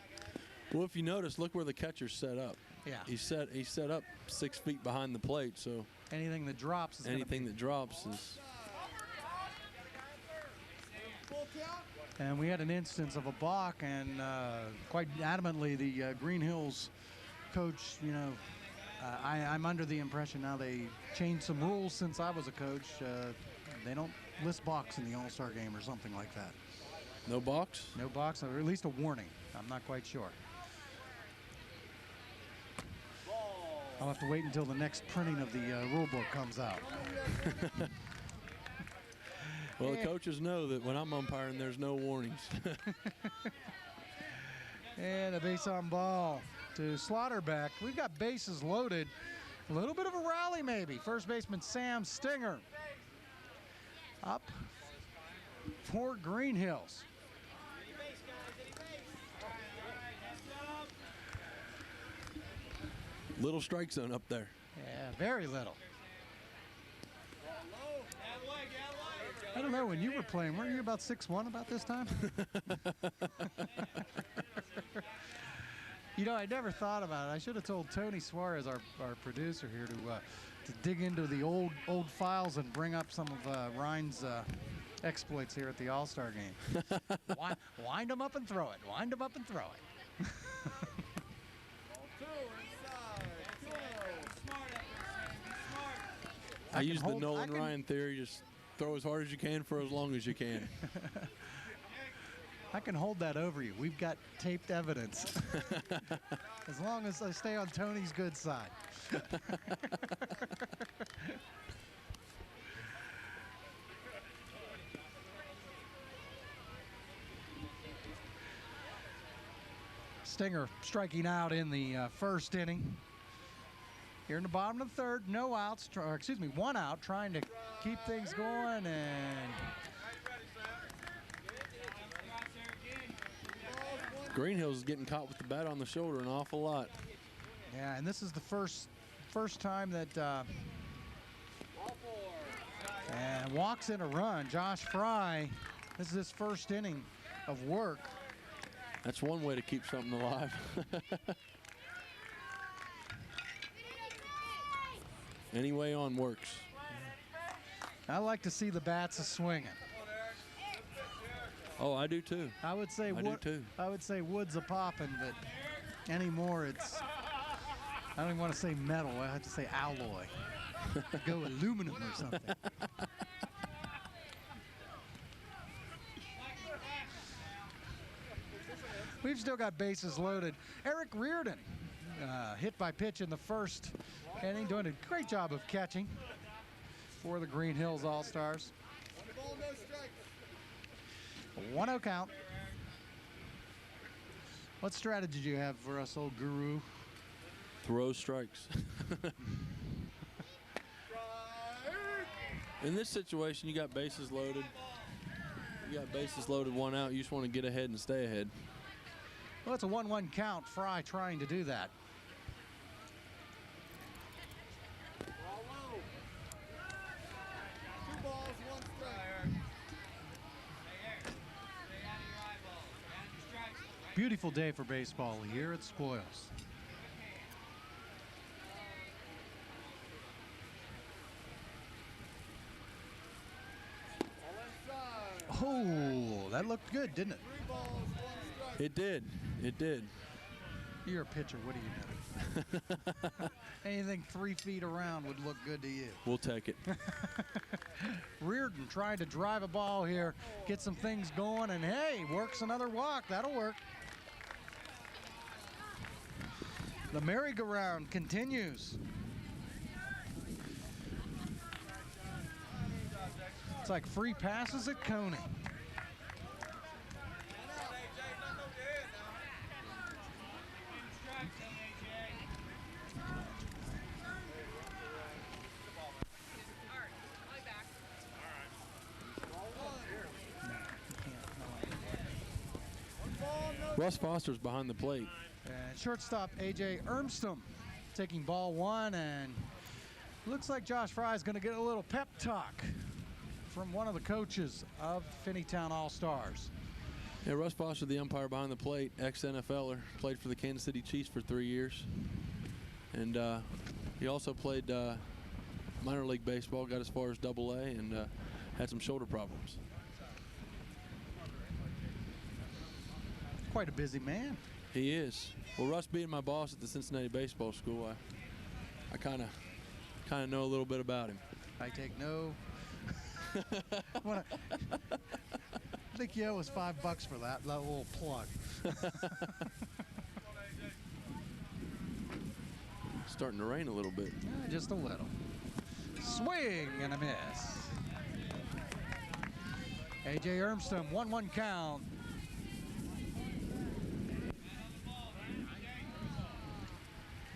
Well, if you notice, look where the catcher's set up. Yeah. He's set up 6 feet behind the plate, so Anything that drops is anything that drops is. Full count. And we had an instance of a balk, and quite adamantly the Greenhills coach, I'm under the impression now they changed some rules since I was a coach. They don't list balks in the All-Star game or something like that. No box? No balks, or at least a warning. I'm not quite sure. I'll have to wait until the next printing of the rule book comes out. Well, the coaches know that when I'm umpiring, there's no warnings. And a base on ball to Slaughterbeck. We've got bases loaded. A little bit of a rally maybe. First baseman Sam Stinger up for Greenhills. Little strike zone up there. Yeah, very little. I don't know, when you were playing, weren't you about 6'1" about this time? I never thought about it. I should have told Tony Suarez, our producer here, to dig into the old files and bring up some of Ryan's exploits here at the All-Star game. Wind them up and throw it. Wind them up and throw it. I use the Nolan Ryan theory, just throw as hard as you can for as long as you can. I can hold that over you. We've got taped evidence. As long as I stay on Tony's good side. Stinger striking out in the first inning. Here in the bottom of the third, no outs, one out, trying to keep things going, and Greenhills is getting caught with the bat on the shoulder an awful lot. yeah, and this is the first time that and walks in a run. Josh Fry, this is his first inning of work. That's one way to keep something alive. Any way on works. I like to see the bats a-swinging. Oh, I do too. I would say Woods a-popping, but anymore it's, I don't even want to say metal. I have to say alloy. Go aluminum or something. We've still got bases loaded. Eric Reardon, hit by pitch in the first inning, doing a great job of catching for the Greenhills All-Stars. 1 ball, no strike. 1-0 count. What strategy do you have for us, old guru? Throw strikes. In this situation, you got bases loaded. You got bases loaded, 1 out. You just want to get ahead and stay ahead. Well, it's a 1-1 count. Fry trying to do that. Ball low. 2 balls, beautiful day for baseball here at Spoils. Oh, that looked good, didn't it? It did. It did. You're a pitcher. What do you know? Anything 3 feet around would look good to you. We'll take it. Reardon trying to drive a ball here, get some things going, and hey, works another walk. That'll work. The merry-go-round continues. It's like free passes at Coney. Russ Foster's behind the plate. And shortstop A.J. Ermstom taking ball one, and looks like Josh Fry is going to get a little pep talk from one of the coaches of Finneytown All-Stars. Yeah, Russ Foster, the umpire behind the plate, ex-NFLer, played for the Kansas City Chiefs for 3 years. And he also played minor league baseball, got as far as AA, and had some shoulder problems. Quite a busy man. He is. Well, Russ being my boss at the Cincinnati Baseball School, I kind of know a little bit about him. I take no. I think you owe us $5 for that little plug. Starting to rain a little bit. Yeah, just a little. Swing and a miss. A.J. Ermstom, 1-1 count.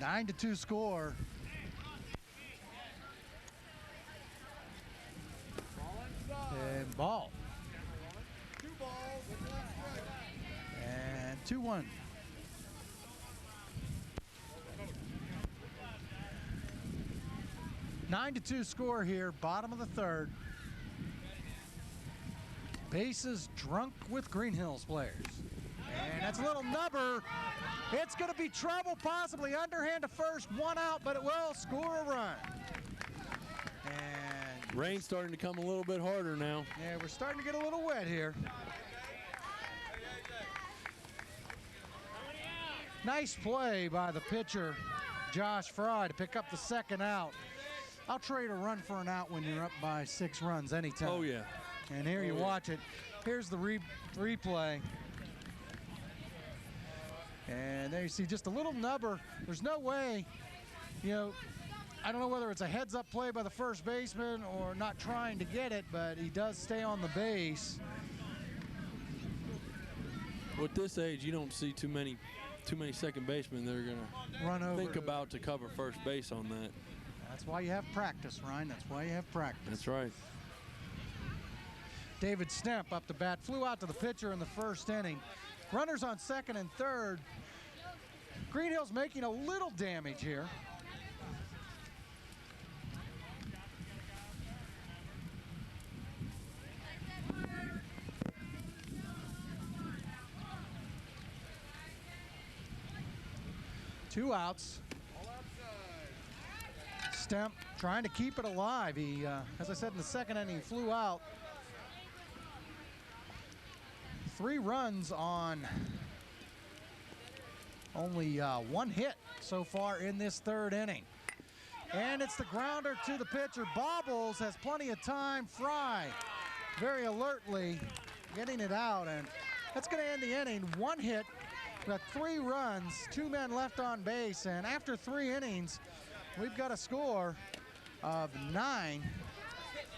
Nine to 2 score. And ball. And 2-1. Nine to 2 score here, bottom of the third. Bases drunk with Greenhills players. And that's a little nubber. It's going to be trouble, possibly underhand to first, 1 out, but it will score a run. And rain's starting to come a little bit harder now. yeah, we're starting to get a little wet here. Nice play by the pitcher, Josh Fry, to pick up the second out. I'll trade a run for an out when you're up by 6 runs anytime. Oh, yeah. And here you watch it. Here's the replay. And there you see just a little nubber. There's no way, you know, I don't know whether it's a heads-up play by the first baseman or not trying to get it, but he does stay on the base. With this age, you don't see too many second basemen that are going to Run over. think about to cover first base on that. That's why you have practice, Ryan. That's why you have practice. That's right. David Stemp up to bat, flew out to the pitcher in the first inning. Runners on second and third. Greenhills making a little damage here. Two outs. Stemp trying to keep it alive. He, as I said in the second inning, flew out. 3 runs on only 1 hit so far in this third inning. And it's the grounder to the pitcher. Bobbles has plenty of time. Fry very alertly getting it out, and that's going to end the inning. 1 hit, got 3 runs, 2 men left on base, and after 3 innings, we've got a score of 9-3.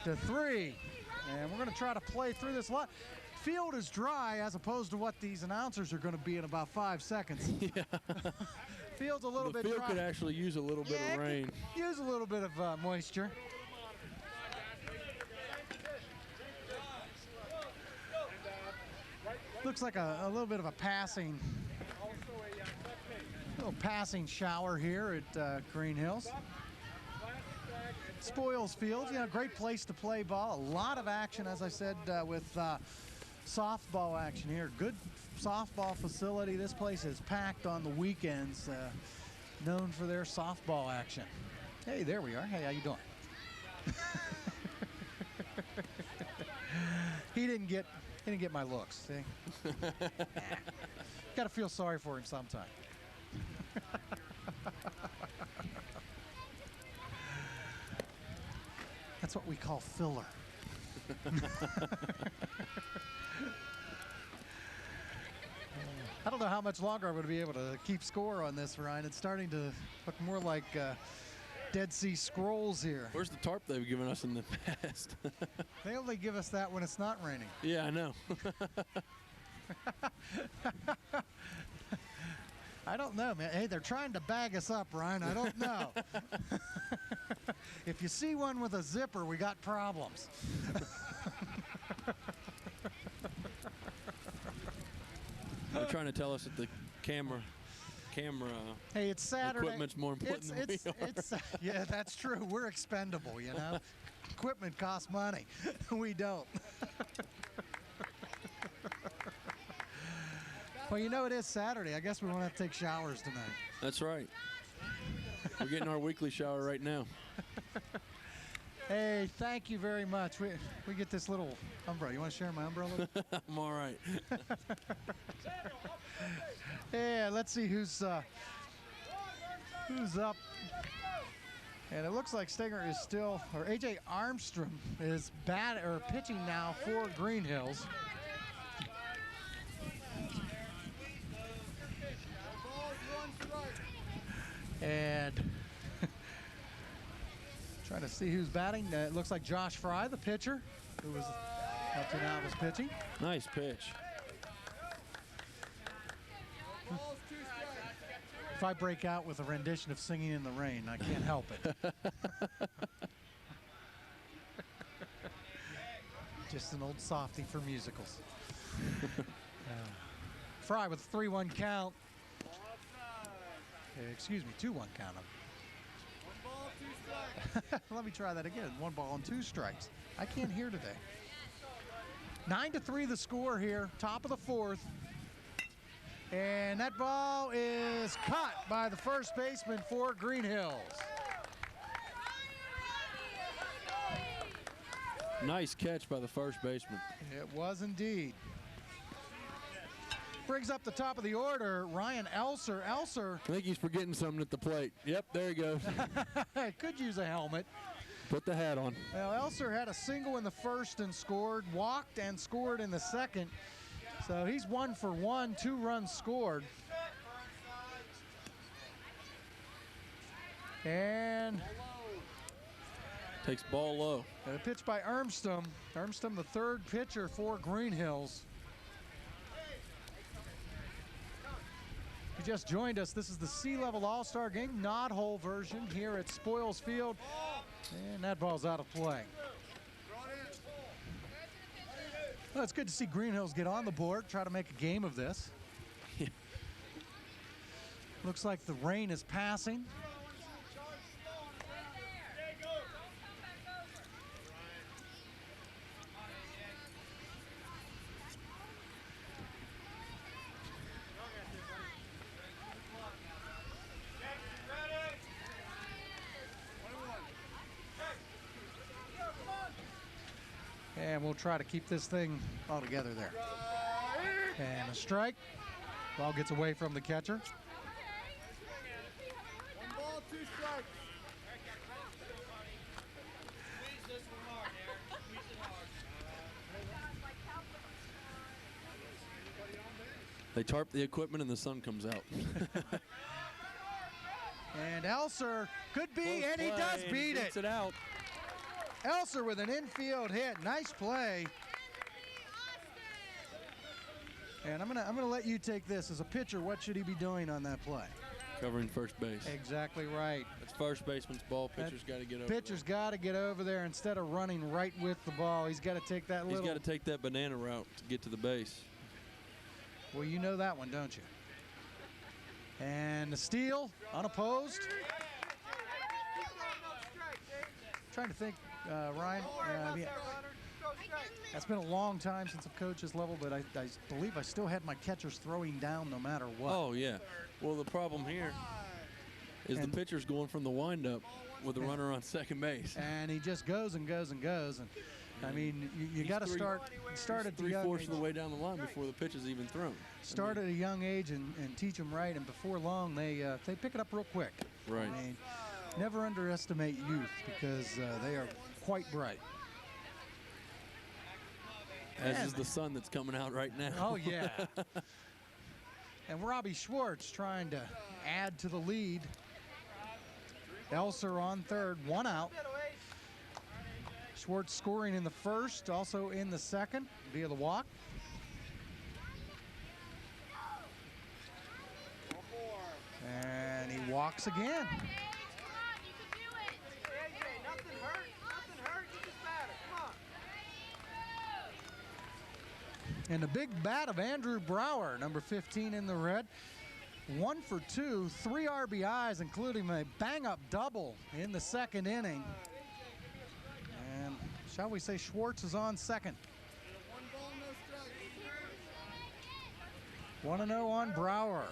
And we're going to try to play through this lot. Field is dry as opposed to what these announcers are going to be in about 5 seconds. Yeah. Field's a little bit dry. The field dry. could actually use a little bit of rain. Use a little bit of moisture. Looks like a little bit of a little passing shower here at Greenhills. Spoils Field, you know, great place to play ball. A lot of action, as I said, with softball action here. Good softball facility. This place is packed on the weekends, known for their softball action. Hey, there we are. Hey, how you doing? He didn't get my looks. See? Got to feel sorry for him sometime. That's what we call filler. I don't know how much longer I'm going to be able to keep score on this, Ryan. It's starting to look more like Dead Sea Scrolls here. Where's the tarp they've given us in the past? They only give us that when it's not raining. Yeah, I know. I don't know, man. Hey, they're trying to bag us up, Ryan. I don't know. If you see one with a zipper, we got problems. They're trying to tell us that the camera hey, it's Saturday. equipment's more important than we are. Yeah, that's true. We're expendable, you know. Equipment costs money. We don't. Well, you know, it is Saturday. I guess we won't have to take showers tonight. That's right. We're getting our weekly shower right now. Hey, thank you very much. We get this little umbrella. You want to share my umbrella? I'm all right. Yeah, let's see who's up. And it looks like Stenger is still, or AJ Armstrong is pitching now for Greenhills. And trying to see who's batting. It looks like Josh Fry, the pitcher, who was up to now was pitching. Nice pitch. If I break out with a rendition of Singing in the Rain, I can't help it. Just an old softie for musicals. Fry with a 3-1 count. Excuse me, 2-1 count. 1 ball, 2 strikes. Let me try that again. 1 ball and 2 strikes. I can't hear today. 9-3 the score here, top of the 4th. And that ball is caught by the first baseman for Greenhills. Nice catch by the first baseman. It was indeed. Brings up the top of the order, Ryan Elser. I think he's forgetting something at the plate. Yep, there he goes. Could use a helmet. Put the hat on. Well, Elser had a single in the first and scored, walked and scored in the second. So he's 1 for 1, 2 runs scored. And takes ball low. a pitch by Armstrong. Armstrong, the 3rd pitcher for Greenhills. If you just joined us, this is the C-Level All-Star Game, knot-hole version here at Spoils Field. And that ball's out of play. Well, it's good to see Greenhills get on the board, try to make a game of this. Yeah. Looks like the rain is passing. And we'll try to keep this thing all together there. And a strike. Ball gets away from the catcher. 1 ball, 2 strikes. They tarp the equipment and the sun comes out. And Elser could be, Close and he play, does and beat gets it. it out. Elser with an infield hit. Nice play. And I'm gonna let you take this. As a pitcher, what should he be doing on that play? Covering first base. Exactly right. That's first baseman's ball. Pitcher's got to get over Pitcher's got to get over there instead of running right with the ball. He's got to take that there. little. He's got to take that banana route to get to the base. Well, you know that one, don't you? And the steal, unopposed. Trying to think, Ryan. That's been a long time since I've coached this level, but I believe I still had my catchers throwing down no matter what. Oh, yeah. Well, the problem here is the pitcher's going from the windup with the runner on second base. And he just goes and goes and goes. And I mean, you got to start at the young age. Three-fourths of the way down the line before the pitch is even thrown. Start at a young age and teach them right, and before long they pick it up real quick. Right. I mean, never underestimate youth because they are quite bright. As is the sun that's coming out right now. Oh, yeah. And Robbie Schwartz trying to add to the lead. Elser on third, 1 out. Schwartz scoring in the first, also in the second via the walk. And he walks again. And the big bat of Andrew Brower, number 15 in the red. 1 for 2, 3 RBIs, including a bang-up double in the second inning. And shall we say Schwartz is on second. 1-0 on Brower.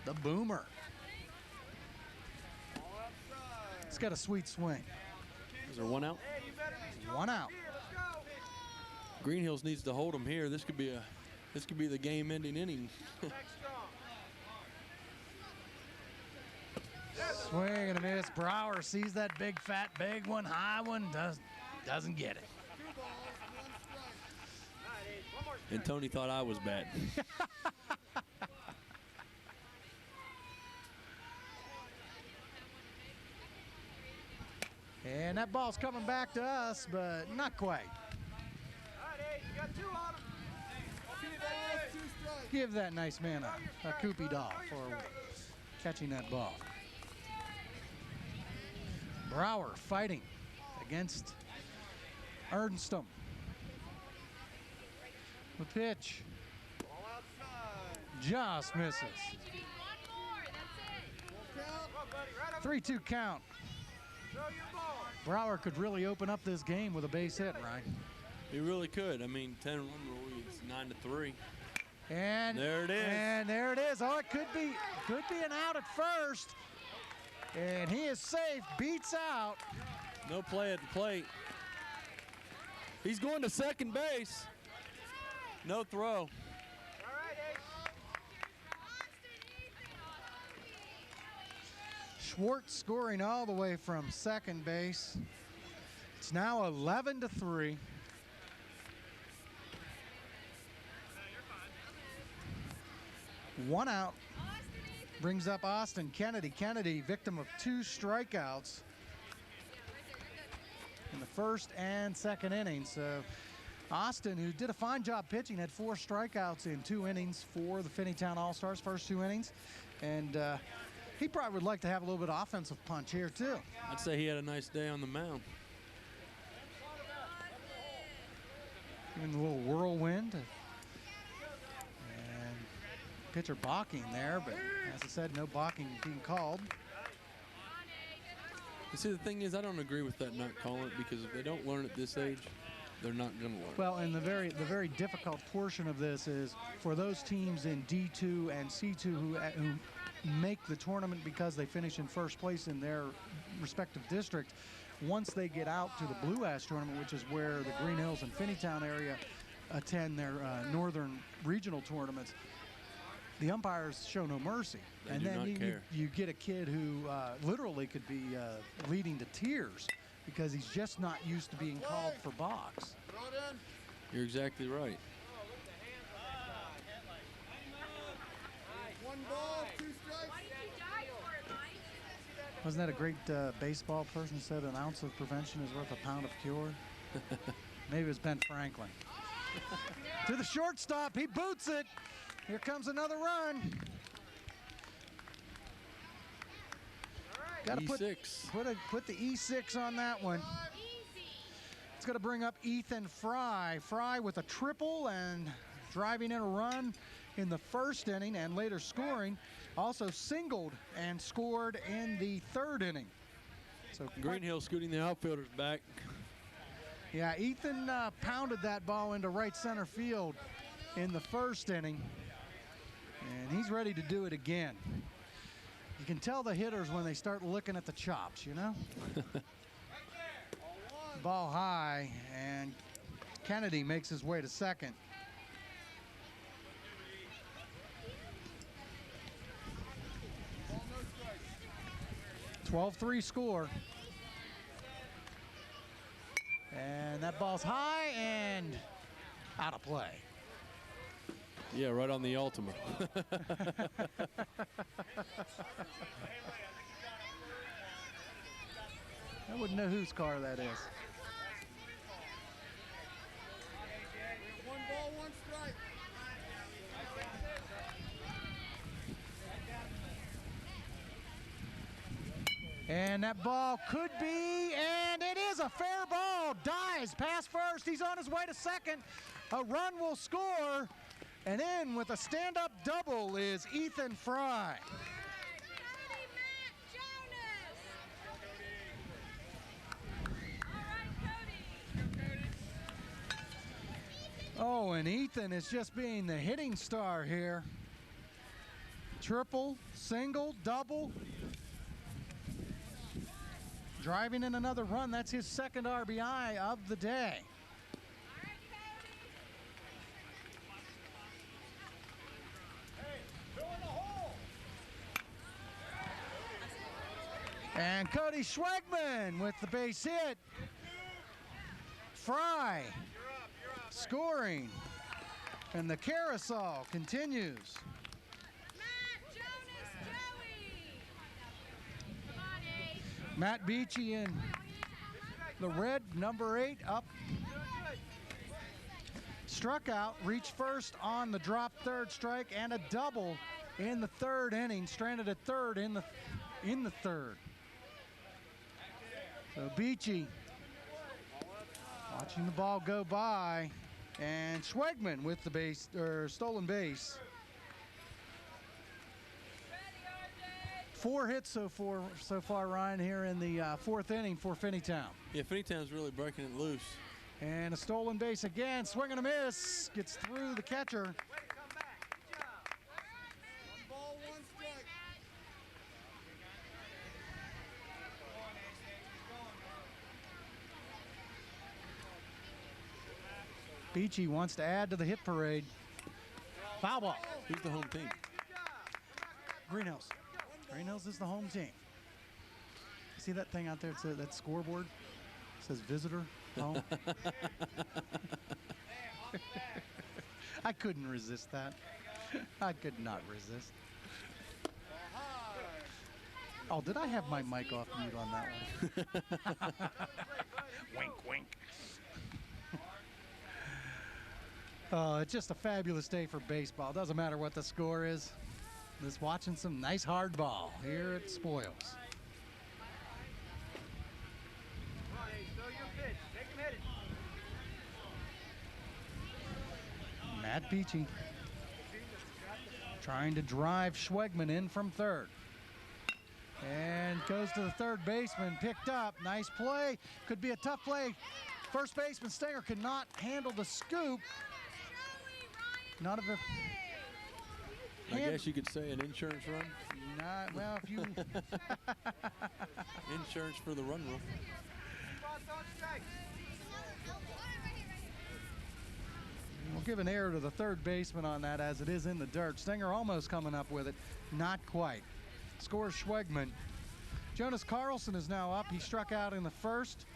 The boomer. It's got a sweet swing. Is there 1 out? 1 out. Greenhills needs to hold him here. This could be the game-ending inning. Swing and a miss. Brower sees that big one, high one, doesn't get it. And Tony thought I was bad. And that ball's coming back to us, but not quite. Give that nice man a Koopy doll for catching that ball. Brower fighting against Ernstom. The pitch just misses. 3-2 count. Brower could really open up this game with a base hit, Ryan. He really could. I mean, 10-run rule, it's 9-3. And there it is. And there it is. Oh, it could be an out at first. And he is safe, beats out. No play at the plate. He's going to second base. No throw. Schwartz scoring all the way from second base. It's now 11-3. One out brings up Austin Kennedy. Kennedy, victim of 2 strikeouts in the first and second innings. So Austin, who did a fine job pitching, had 4 strikeouts in 2 innings for the Finneytown All-Stars, first 2 innings. And he probably would like to have a little bit of offensive punch here, too. I'd say he had a nice day on the mound. Even a little whirlwind. Pitcher balking there, but as I said, no balking being called. You see, the thing is, I don't agree with that not calling it, because if they don't learn at this age, they're not going to learn. Well, and the very difficult portion of this is for those teams in D2 and C2 who make the tournament because they finish in first place in their respective district. Once they get out to the Blue Ash tournament, which is where the Greenhills and Finneytown area attend their northern regional tournaments, the umpires show no mercy. They and do then not care. You get a kid who literally could be leading to tears because he's just not used to being called for box. You're exactly right. 1 ball, 2 strikes. Wasn't that a great baseball person who said an ounce of prevention is worth a pound of cure? Maybe it was Ben Franklin. To the shortstop, he boots it. Here comes another run. Got to put the E6 on that one. It's going to bring up Ethan Fry. Fry with a triple and driving in a run in the first inning and later scoring. Also singled and scored in the third inning. So Greenhill scooting the outfielders back. Yeah, Ethan pounded that ball into right center field in the first inning, and he's ready to do it again. You can tell the hitters when they start looking at the chops, you know? Ball high, and Kennedy makes his way to second. – 12-3 score. And that ball's high and out of play. Yeah, right on the ultimate. I wouldn't know whose car that is. 1 ball, 1 strike. And that ball could be, and it is a fair ball. Dies past first. He's on his way to second. A run will score. And in with a stand-up double is Ethan Fry. Cody, Matt, Jonas. All right, Cody. Oh, and Ethan is just being the hitting star here. Triple, single, double. Driving in another run. That's his second RBI of the day. And Cody Schwegman with the base hit. Fry scoring. And the carousel continues. Matt, Jonas, Joey. Come on, Ace. Matt Beachy in the red, number 8, up. Struck out, reached first on the drop third strike, and a double in the third inning. Stranded at third in the third. So Beachy watching the ball go by, and Schwegman with the base or stolen base. 4 hits so far, Ryan, here in the 4th inning for Finneytown. Yeah, Finneytown's really breaking it loose. And a stolen base again, swing and a miss, gets through the catcher. 1 ball, 1 strike. Beachy wants to add to the hit parade. Foul ball. Who's the home team? Greenhills. Greenhills is the home team. See that thing out there? It's that scoreboard. It says visitor home. I couldn't resist that. I could not resist. Oh, did I have my mic off mute on that one? Wink, wink. Oh, it's just a fabulous day for baseball. Doesn't matter what the score is. Just watching some nice hard ball here at Spoils. Matt Beachy trying to drive Schwegman in from third. And goes to the third baseman, picked up. Nice play. Could be a tough play. First baseman Stenger could not handle the scoop. None of it. I guess you could say an insurance run. Not, well, if you. Insurance for the run rule. We'll give an error to the third baseman on that, as it is in the dirt. Stenger almost coming up with it. Not quite. Scores Schwegman. Jonas Carlson is now up. He struck out in the first,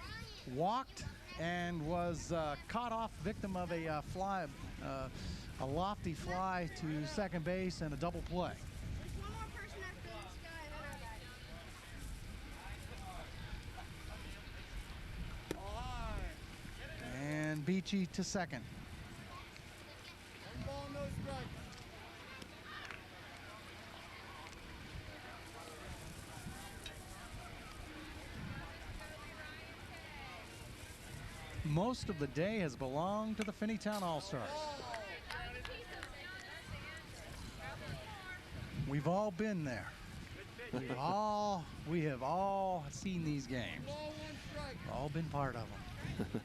walked, and was caught off, victim of a fly, a lofty fly to second base and a double play. There's one more person after this guy, and then our guy. And Beachy to second. 1 ball, no strike. Most of the day has belonged to the Finneytown All-Stars. We've all been there. We have all seen these games. Ball, 1 strike. We've all been part of them.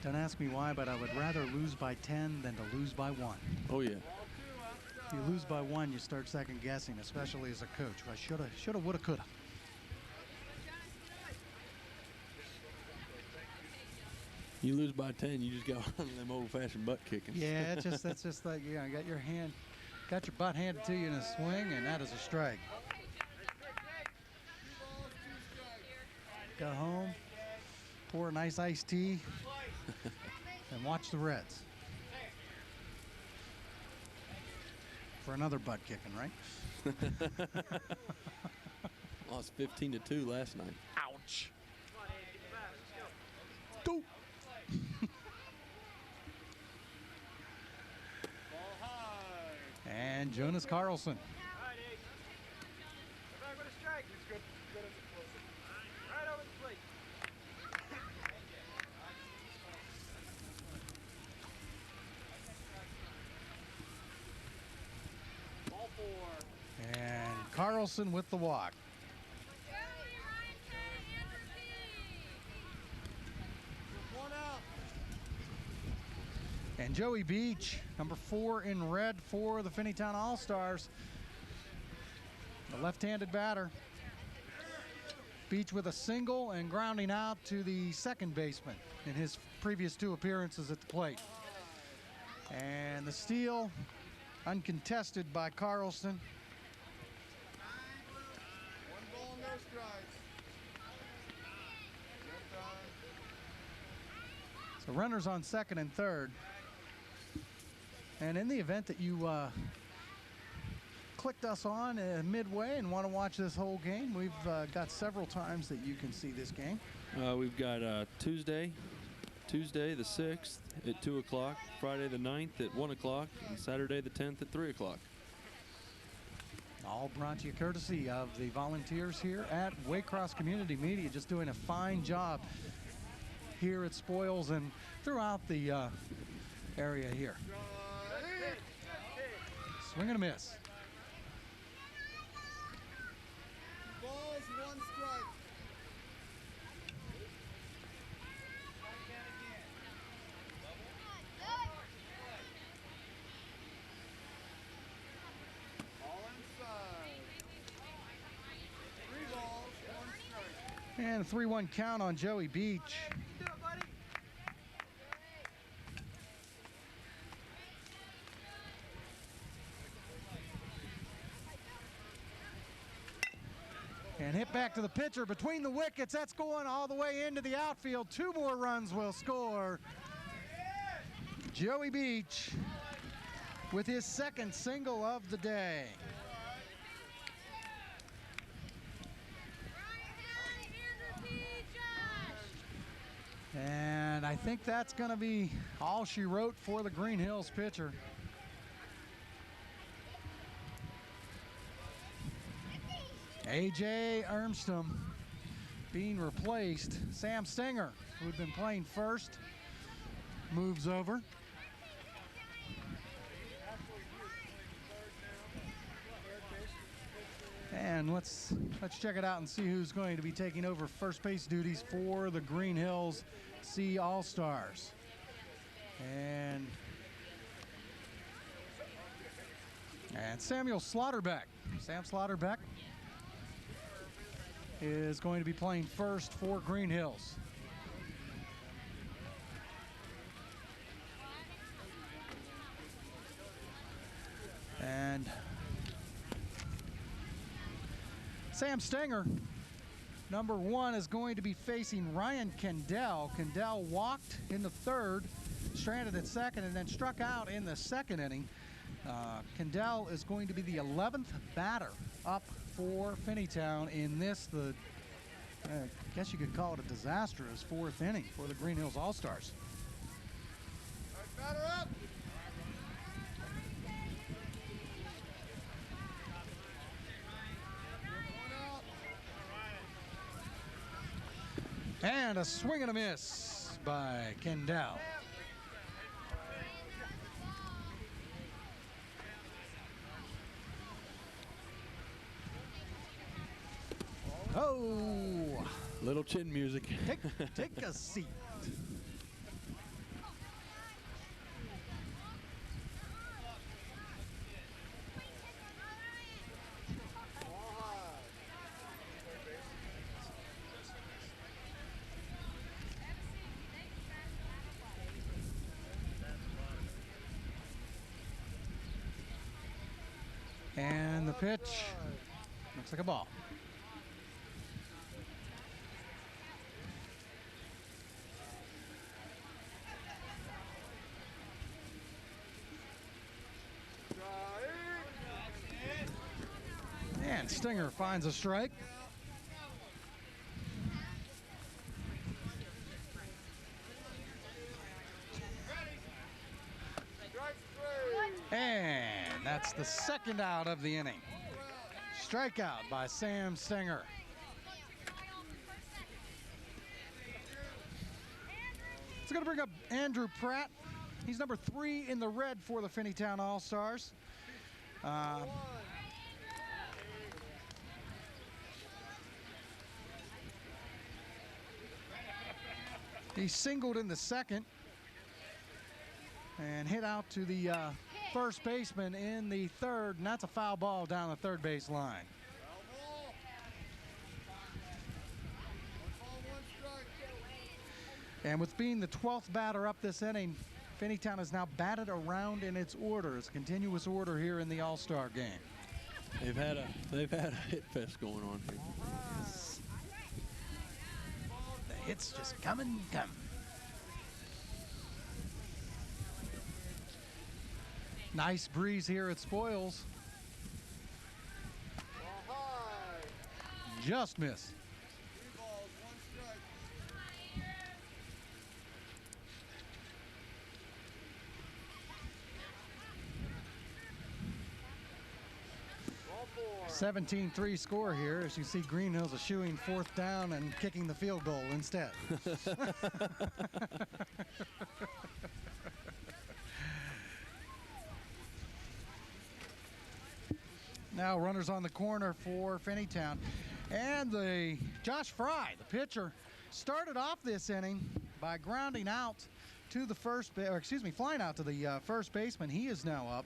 Don't ask me why, but I would rather lose by 10 than to lose by 1. Oh, yeah. If you lose by 1, you start second guessing, especially as a coach. I shoulda, woulda, coulda. You lose by 10, you just got one of them old-fashioned butt kicking. Yeah, that's just like, you got your butt handed to you in a swing, and that is a strike. Go home, pour a nice iced tea, and watch the Reds. For another butt kicking, right? Lost 15-2 last night. Ouch. Go. And Jonas Carlson. And Carlson with the walk. And Joey Beach, number 4 in red for the Finneytown All-Stars. The left-handed batter. Beach with a single and grounding out to the second baseman in his previous 2 appearances at the plate. And the steal, uncontested by Carlson. 1 ball, no strikes. So runners on second and third. And in the event that you clicked us on midway and want to watch this whole game, we've got several times that you can see this game. We've got Tuesday the 6th at 2 o'clock, Friday the 9th at 1 o'clock, and Saturday the 10th at 3 o'clock. All brought to you courtesy of the volunteers here at Waycross Community Media, just doing a fine job here at Spoils and throughout the area here. Swing and a miss. Balls, 1 strike. All inside. 3 balls, 1 strike. And a 3-1 count on Joey Beach. Do it, buddy. And hit back to the pitcher between the wickets. That's going all the way into the outfield. 2 more runs will score. Joey Beach with his 2nd single of the day. And I think that's going to be all she wrote for the Greenhills pitcher. A.J. Ermstom being replaced. Sam Stenger, who'd been playing first, moves over. And let's check it out and see who's going to be taking over first base duties for the Greenhills C All-Stars. And Samuel Slaughterbeck. Sam Slaughterbeck is going to be playing first for Greenhills. And Sam Stenger, number 1, is going to be facing Ryan Kendall. Kendall walked in the 3rd, stranded at 2nd, and then struck out in the 2nd inning. Kendall is going to be the 11th batter up for Finneytown in this, I guess you could call it a disastrous 4th inning for the Greenhills All-Stars. Batter up. And a swing and a miss by Kendall. Little chin music. Take a seat. And the pitch looks like a ball. And Stinger finds a strike. And that's the second out of the inning. Strikeout by Sam Stinger. It's going to bring up Andrew Pratt. He's number 3 in the red for the Finneytown All-Stars. He singled in the second and hit out to the first baseman in the third, and that's a foul ball down the third base line. And with being the 12th batter up this inning, Finneytown is now batted around in its order. It's a continuous order here in the All-Star game. They've had a hit fest going on here. The hits just come and come. Nice breeze here at Spoils. Just miss. 17-3 score here as you see Greenhills eschewing 4th down and kicking the field goal instead. Now runners on the corner for Finneytown. And Josh Fry, the pitcher, started off this inning by grounding out to the flying out to the first baseman. He is now up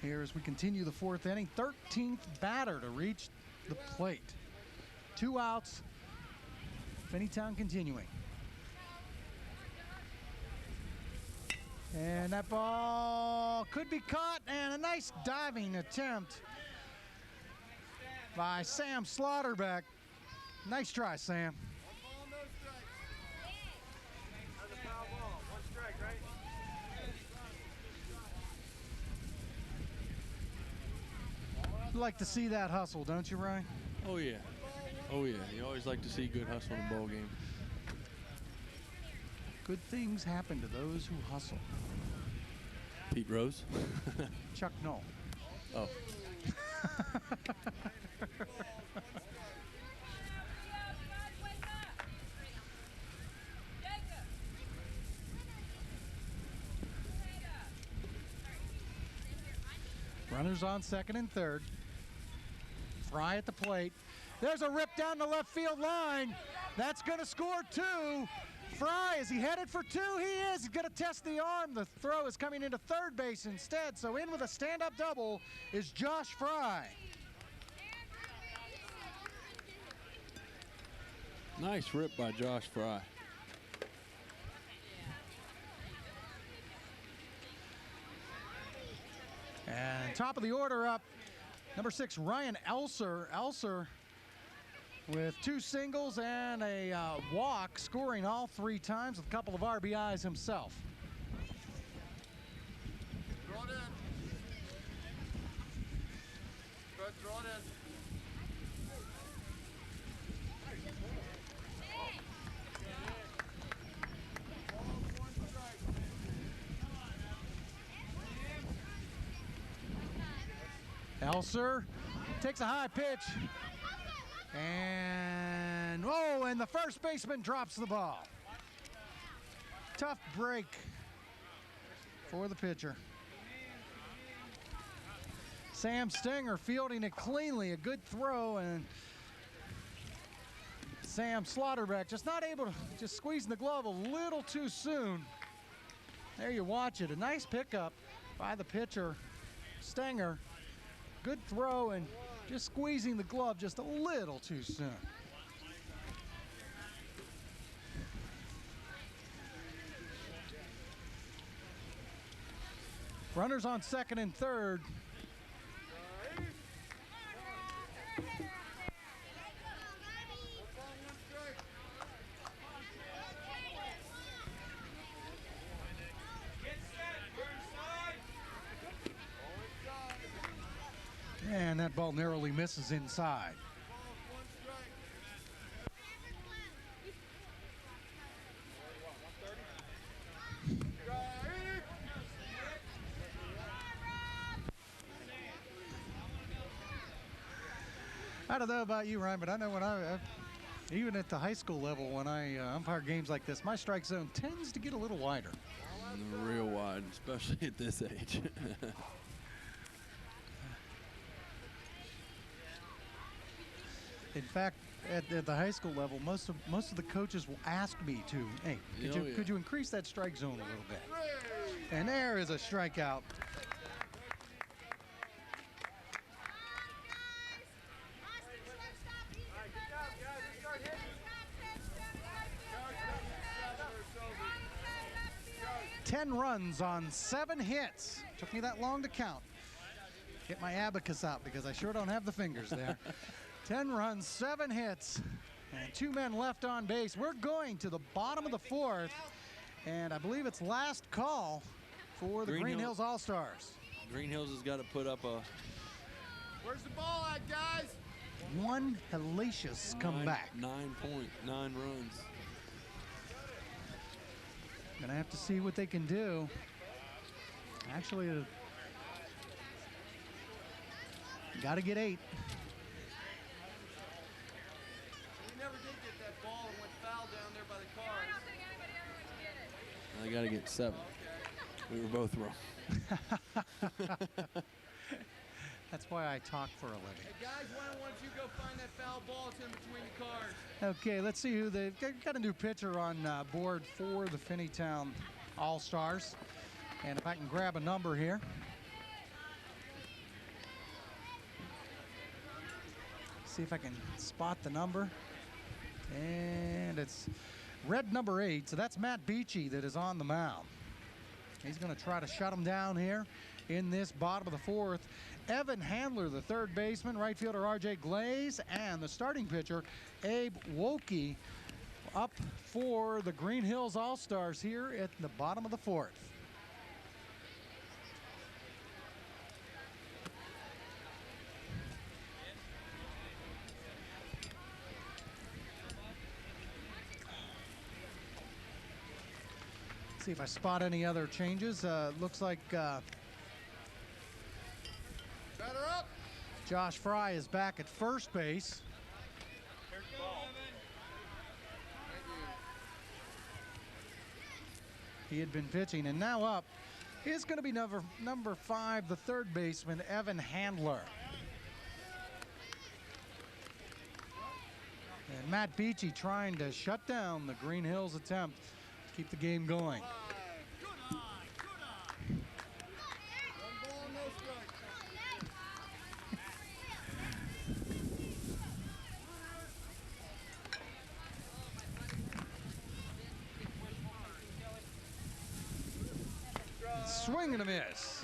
here as we continue the 4th inning. 13th batter to reach the plate. 2 outs. Finneytown continuing. And that ball could be caught, and a nice diving attempt by Sam Slaughterbeck. Nice try, Sam. You like to see that hustle, don't you, Ryan? Oh, yeah. Oh, yeah. You always like to see good hustle in a ball game. Good things happen to those who hustle. Pete Rose? Chuck Knoll. Oh. Runners on second and third. Fry at the plate. There's a rip down the left field line. That's going to score 2. Fry, is he headed for 2? He is. He's going to test the arm. The throw is coming into third base instead. So in with a stand-up double is Josh Fry. Nice rip by Josh Fry. And top of the order up, number 6, Ryan Elser. Elser with 2 singles and a walk, scoring all 3 times with a couple of RBIs himself. Throw it in. Good, throw it in. Elser takes a high pitch. And the first baseman drops the ball. Tough break for the pitcher. Sam Stinger fielding it cleanly, a good throw, and Sam Slaughterbeck just not able to, just squeezing the glove a little too soon. There you watch it, a nice pickup by the pitcher, Stinger. Good throw and just squeezing the glove just a little too soon. Runners on second and third. ball narrowly misses inside. I don't know about you, Ryan, but I know when even at the high school level, when I umpire games like this, my strike zone tends to get a little wider. Real wide, especially at this age. In fact, at the high school level, most of the coaches will ask me to, hey, could you increase that strike zone a little bit? And there is a strikeout. Ten runs on 7 hits. Took me that long to count. Get my abacus out because I sure don't have the fingers there. 10 runs, 7 hits, and 2 men left on base. We're going to the bottom of the 4th, and I believe it's last call for the Greenhills All-Stars. Greenhills has got to put up a... Where's the ball at, guys? One hellacious comeback. 9 runs. Gonna have to see what they can do. Actually, got to get 8. We never did get that ball and went foul down there by the cars. I don't think anybody ever went to get it. I got to get 7. We were both wrong. That's why I talk for a living. Hey guys, why don't you go find that foul ball? It's in between the cars. Okay, let's see who they've got. A new pitcher on board for the Finneytown All-Stars. And if I can grab a number here. See if I can spot the number. And it's red number 8. So that's Matt Beachy that is on the mound. He's going to try to shut him down here in this bottom of the 4th. Evan Handler, the third baseman, right fielder R.J. Glaze, and the starting pitcher, Abe Wokey, up for the Greenhills All-Stars here at the bottom of the 4th. See if I spot any other changes. Looks like Batter up. Josh Fry is back at first base. He had been pitching, and now up is going to be number 5, the third baseman, Evan Handler. And Matt Beachy trying to shut down the Greenhills attempt to keep the game going. Swing and a miss.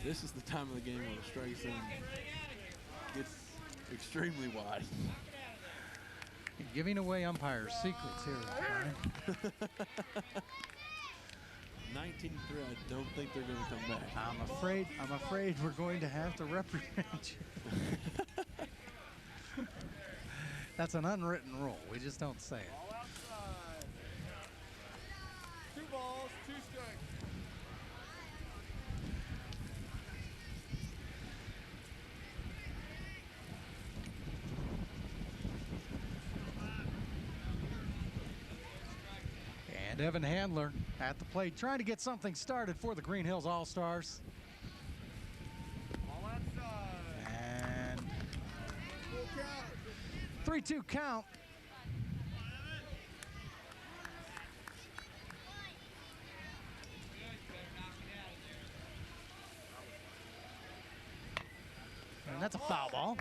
This is the time of the game where the strike zone gets extremely wide. You're giving away umpires' secrets here, Brian. 19-3, I don't think they're going to come back. I'm afraid we're going to have to reprimand you. That's an unwritten rule. We just don't say it. All outside. 2 balls, 2 strikes. And Evan Handler at the plate trying to get something started for the Greenhills All-Stars. All outside. And Full count. 3-2 count. And that's a foul ball.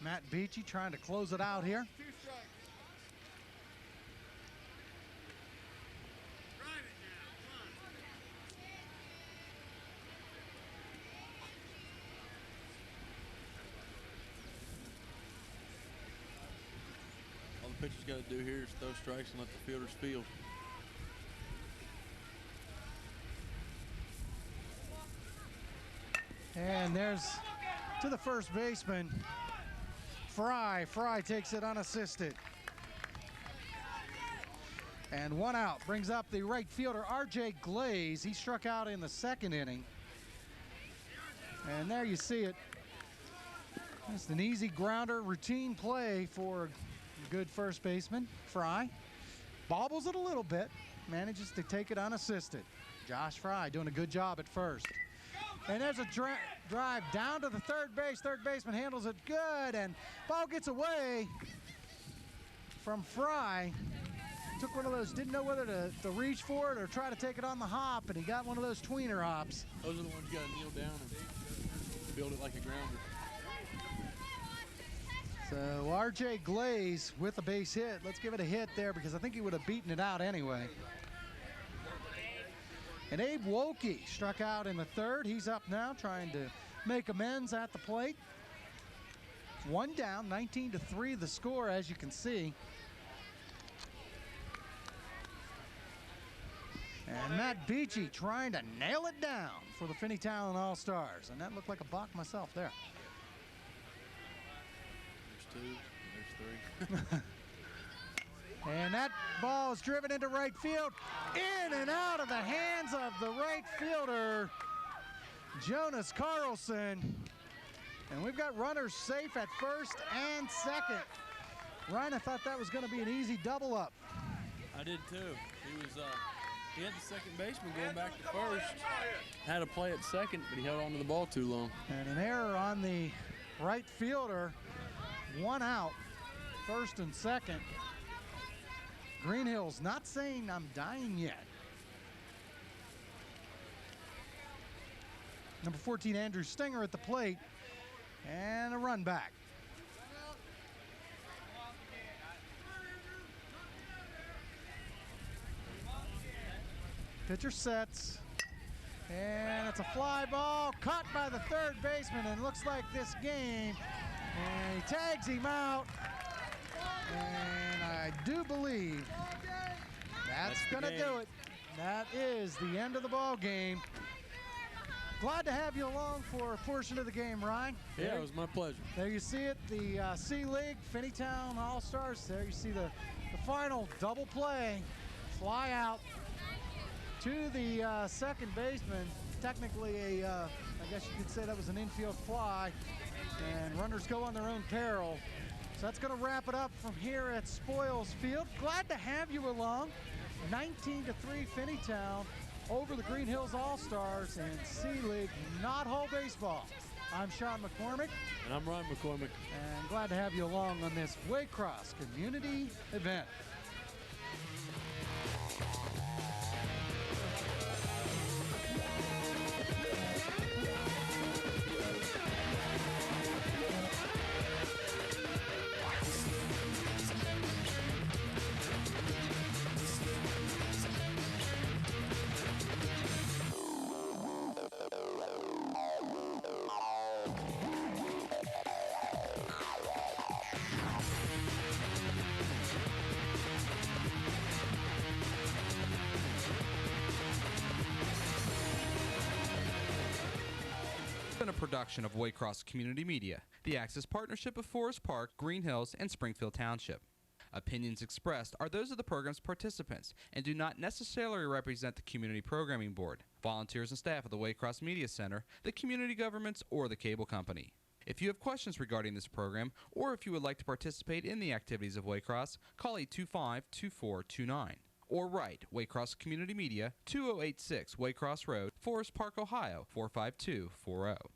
Matt Beachy trying to close it out here. 2 strikes. All the pitcher's got to do here is throw strikes and let the fielders field. And there's to the first baseman, Fry. Fry takes it unassisted. And one out brings up the right fielder, R.J. Glaze. He struck out in the second inning. And there you see it. Just an easy grounder, routine play for a good first baseman, Fry. Bobbles it a little bit, manages to take it unassisted. Josh Fry doing a good job at first. And there's a drive down to the third base. Third baseman handles it good, and ball gets away from Fry. Took one of those, didn't know whether to reach for it or try to take it on the hop, and he got one of those tweener hops. Those are the ones you got to kneel down and build it like a grounder. So R.J. Glaze with a base hit. Let's give it a hit there because I think he would have beaten it out anyway. And Abe Wilkie struck out in the third. He's up now trying to make amends at the plate. One down, 19-3 the score, as you can see. And Matt Beachy trying to nail it down for the Finneytown All-Stars. And that looked like a balk myself there. There's two, there's three. And that ball is driven into right field. In and out of the hands of the right fielder, Jonas Carlson. And we've got runners safe at first and second. Ryan, I thought that was going to be an easy double up. I did too. He had the second baseman going back to first. Had a play at second, but he held on to the ball too long. And an error on the right fielder. One out, first and second. Greenhills not saying I'm dying yet. Number 14, Andrew Stinger at the plate. And a run back. Pitcher sets. And it's a fly ball caught by the third baseman, and looks like this game. And he tags him out. And I do believe that's going to do it. That is the end of the ball game. Glad to have you along for a portion of the game, Ryan. Yeah, it was my pleasure. There you see it, the C-League, Finneytown All-Stars. There you see the final double play. Fly out to the second baseman. Technically I guess you could say that was an infield fly. And runners go on their own peril. So that's going to wrap it up from here at Spoils Field. Glad to have you along. 19-3 Finneytown over the Greenhills All-Stars in C-League Knot Hole Baseball. I'm Sean McCormick. And I'm Ryan McCormick. And glad to have you along on this Waycross community event. A production of Waycross Community Media, the Access Partnership of Forest Park, Greenhills, and Springfield Township. Opinions expressed are those of the program's participants and do not necessarily represent the Community Programming Board, volunteers and staff of the Waycross Media Center, the community governments, or the cable company. If you have questions regarding this program, or if you would like to participate in the activities of Waycross, call 825-2429. Or write Waycross Community Media, 2086 Waycross Road, Forest Park, Ohio, 45240.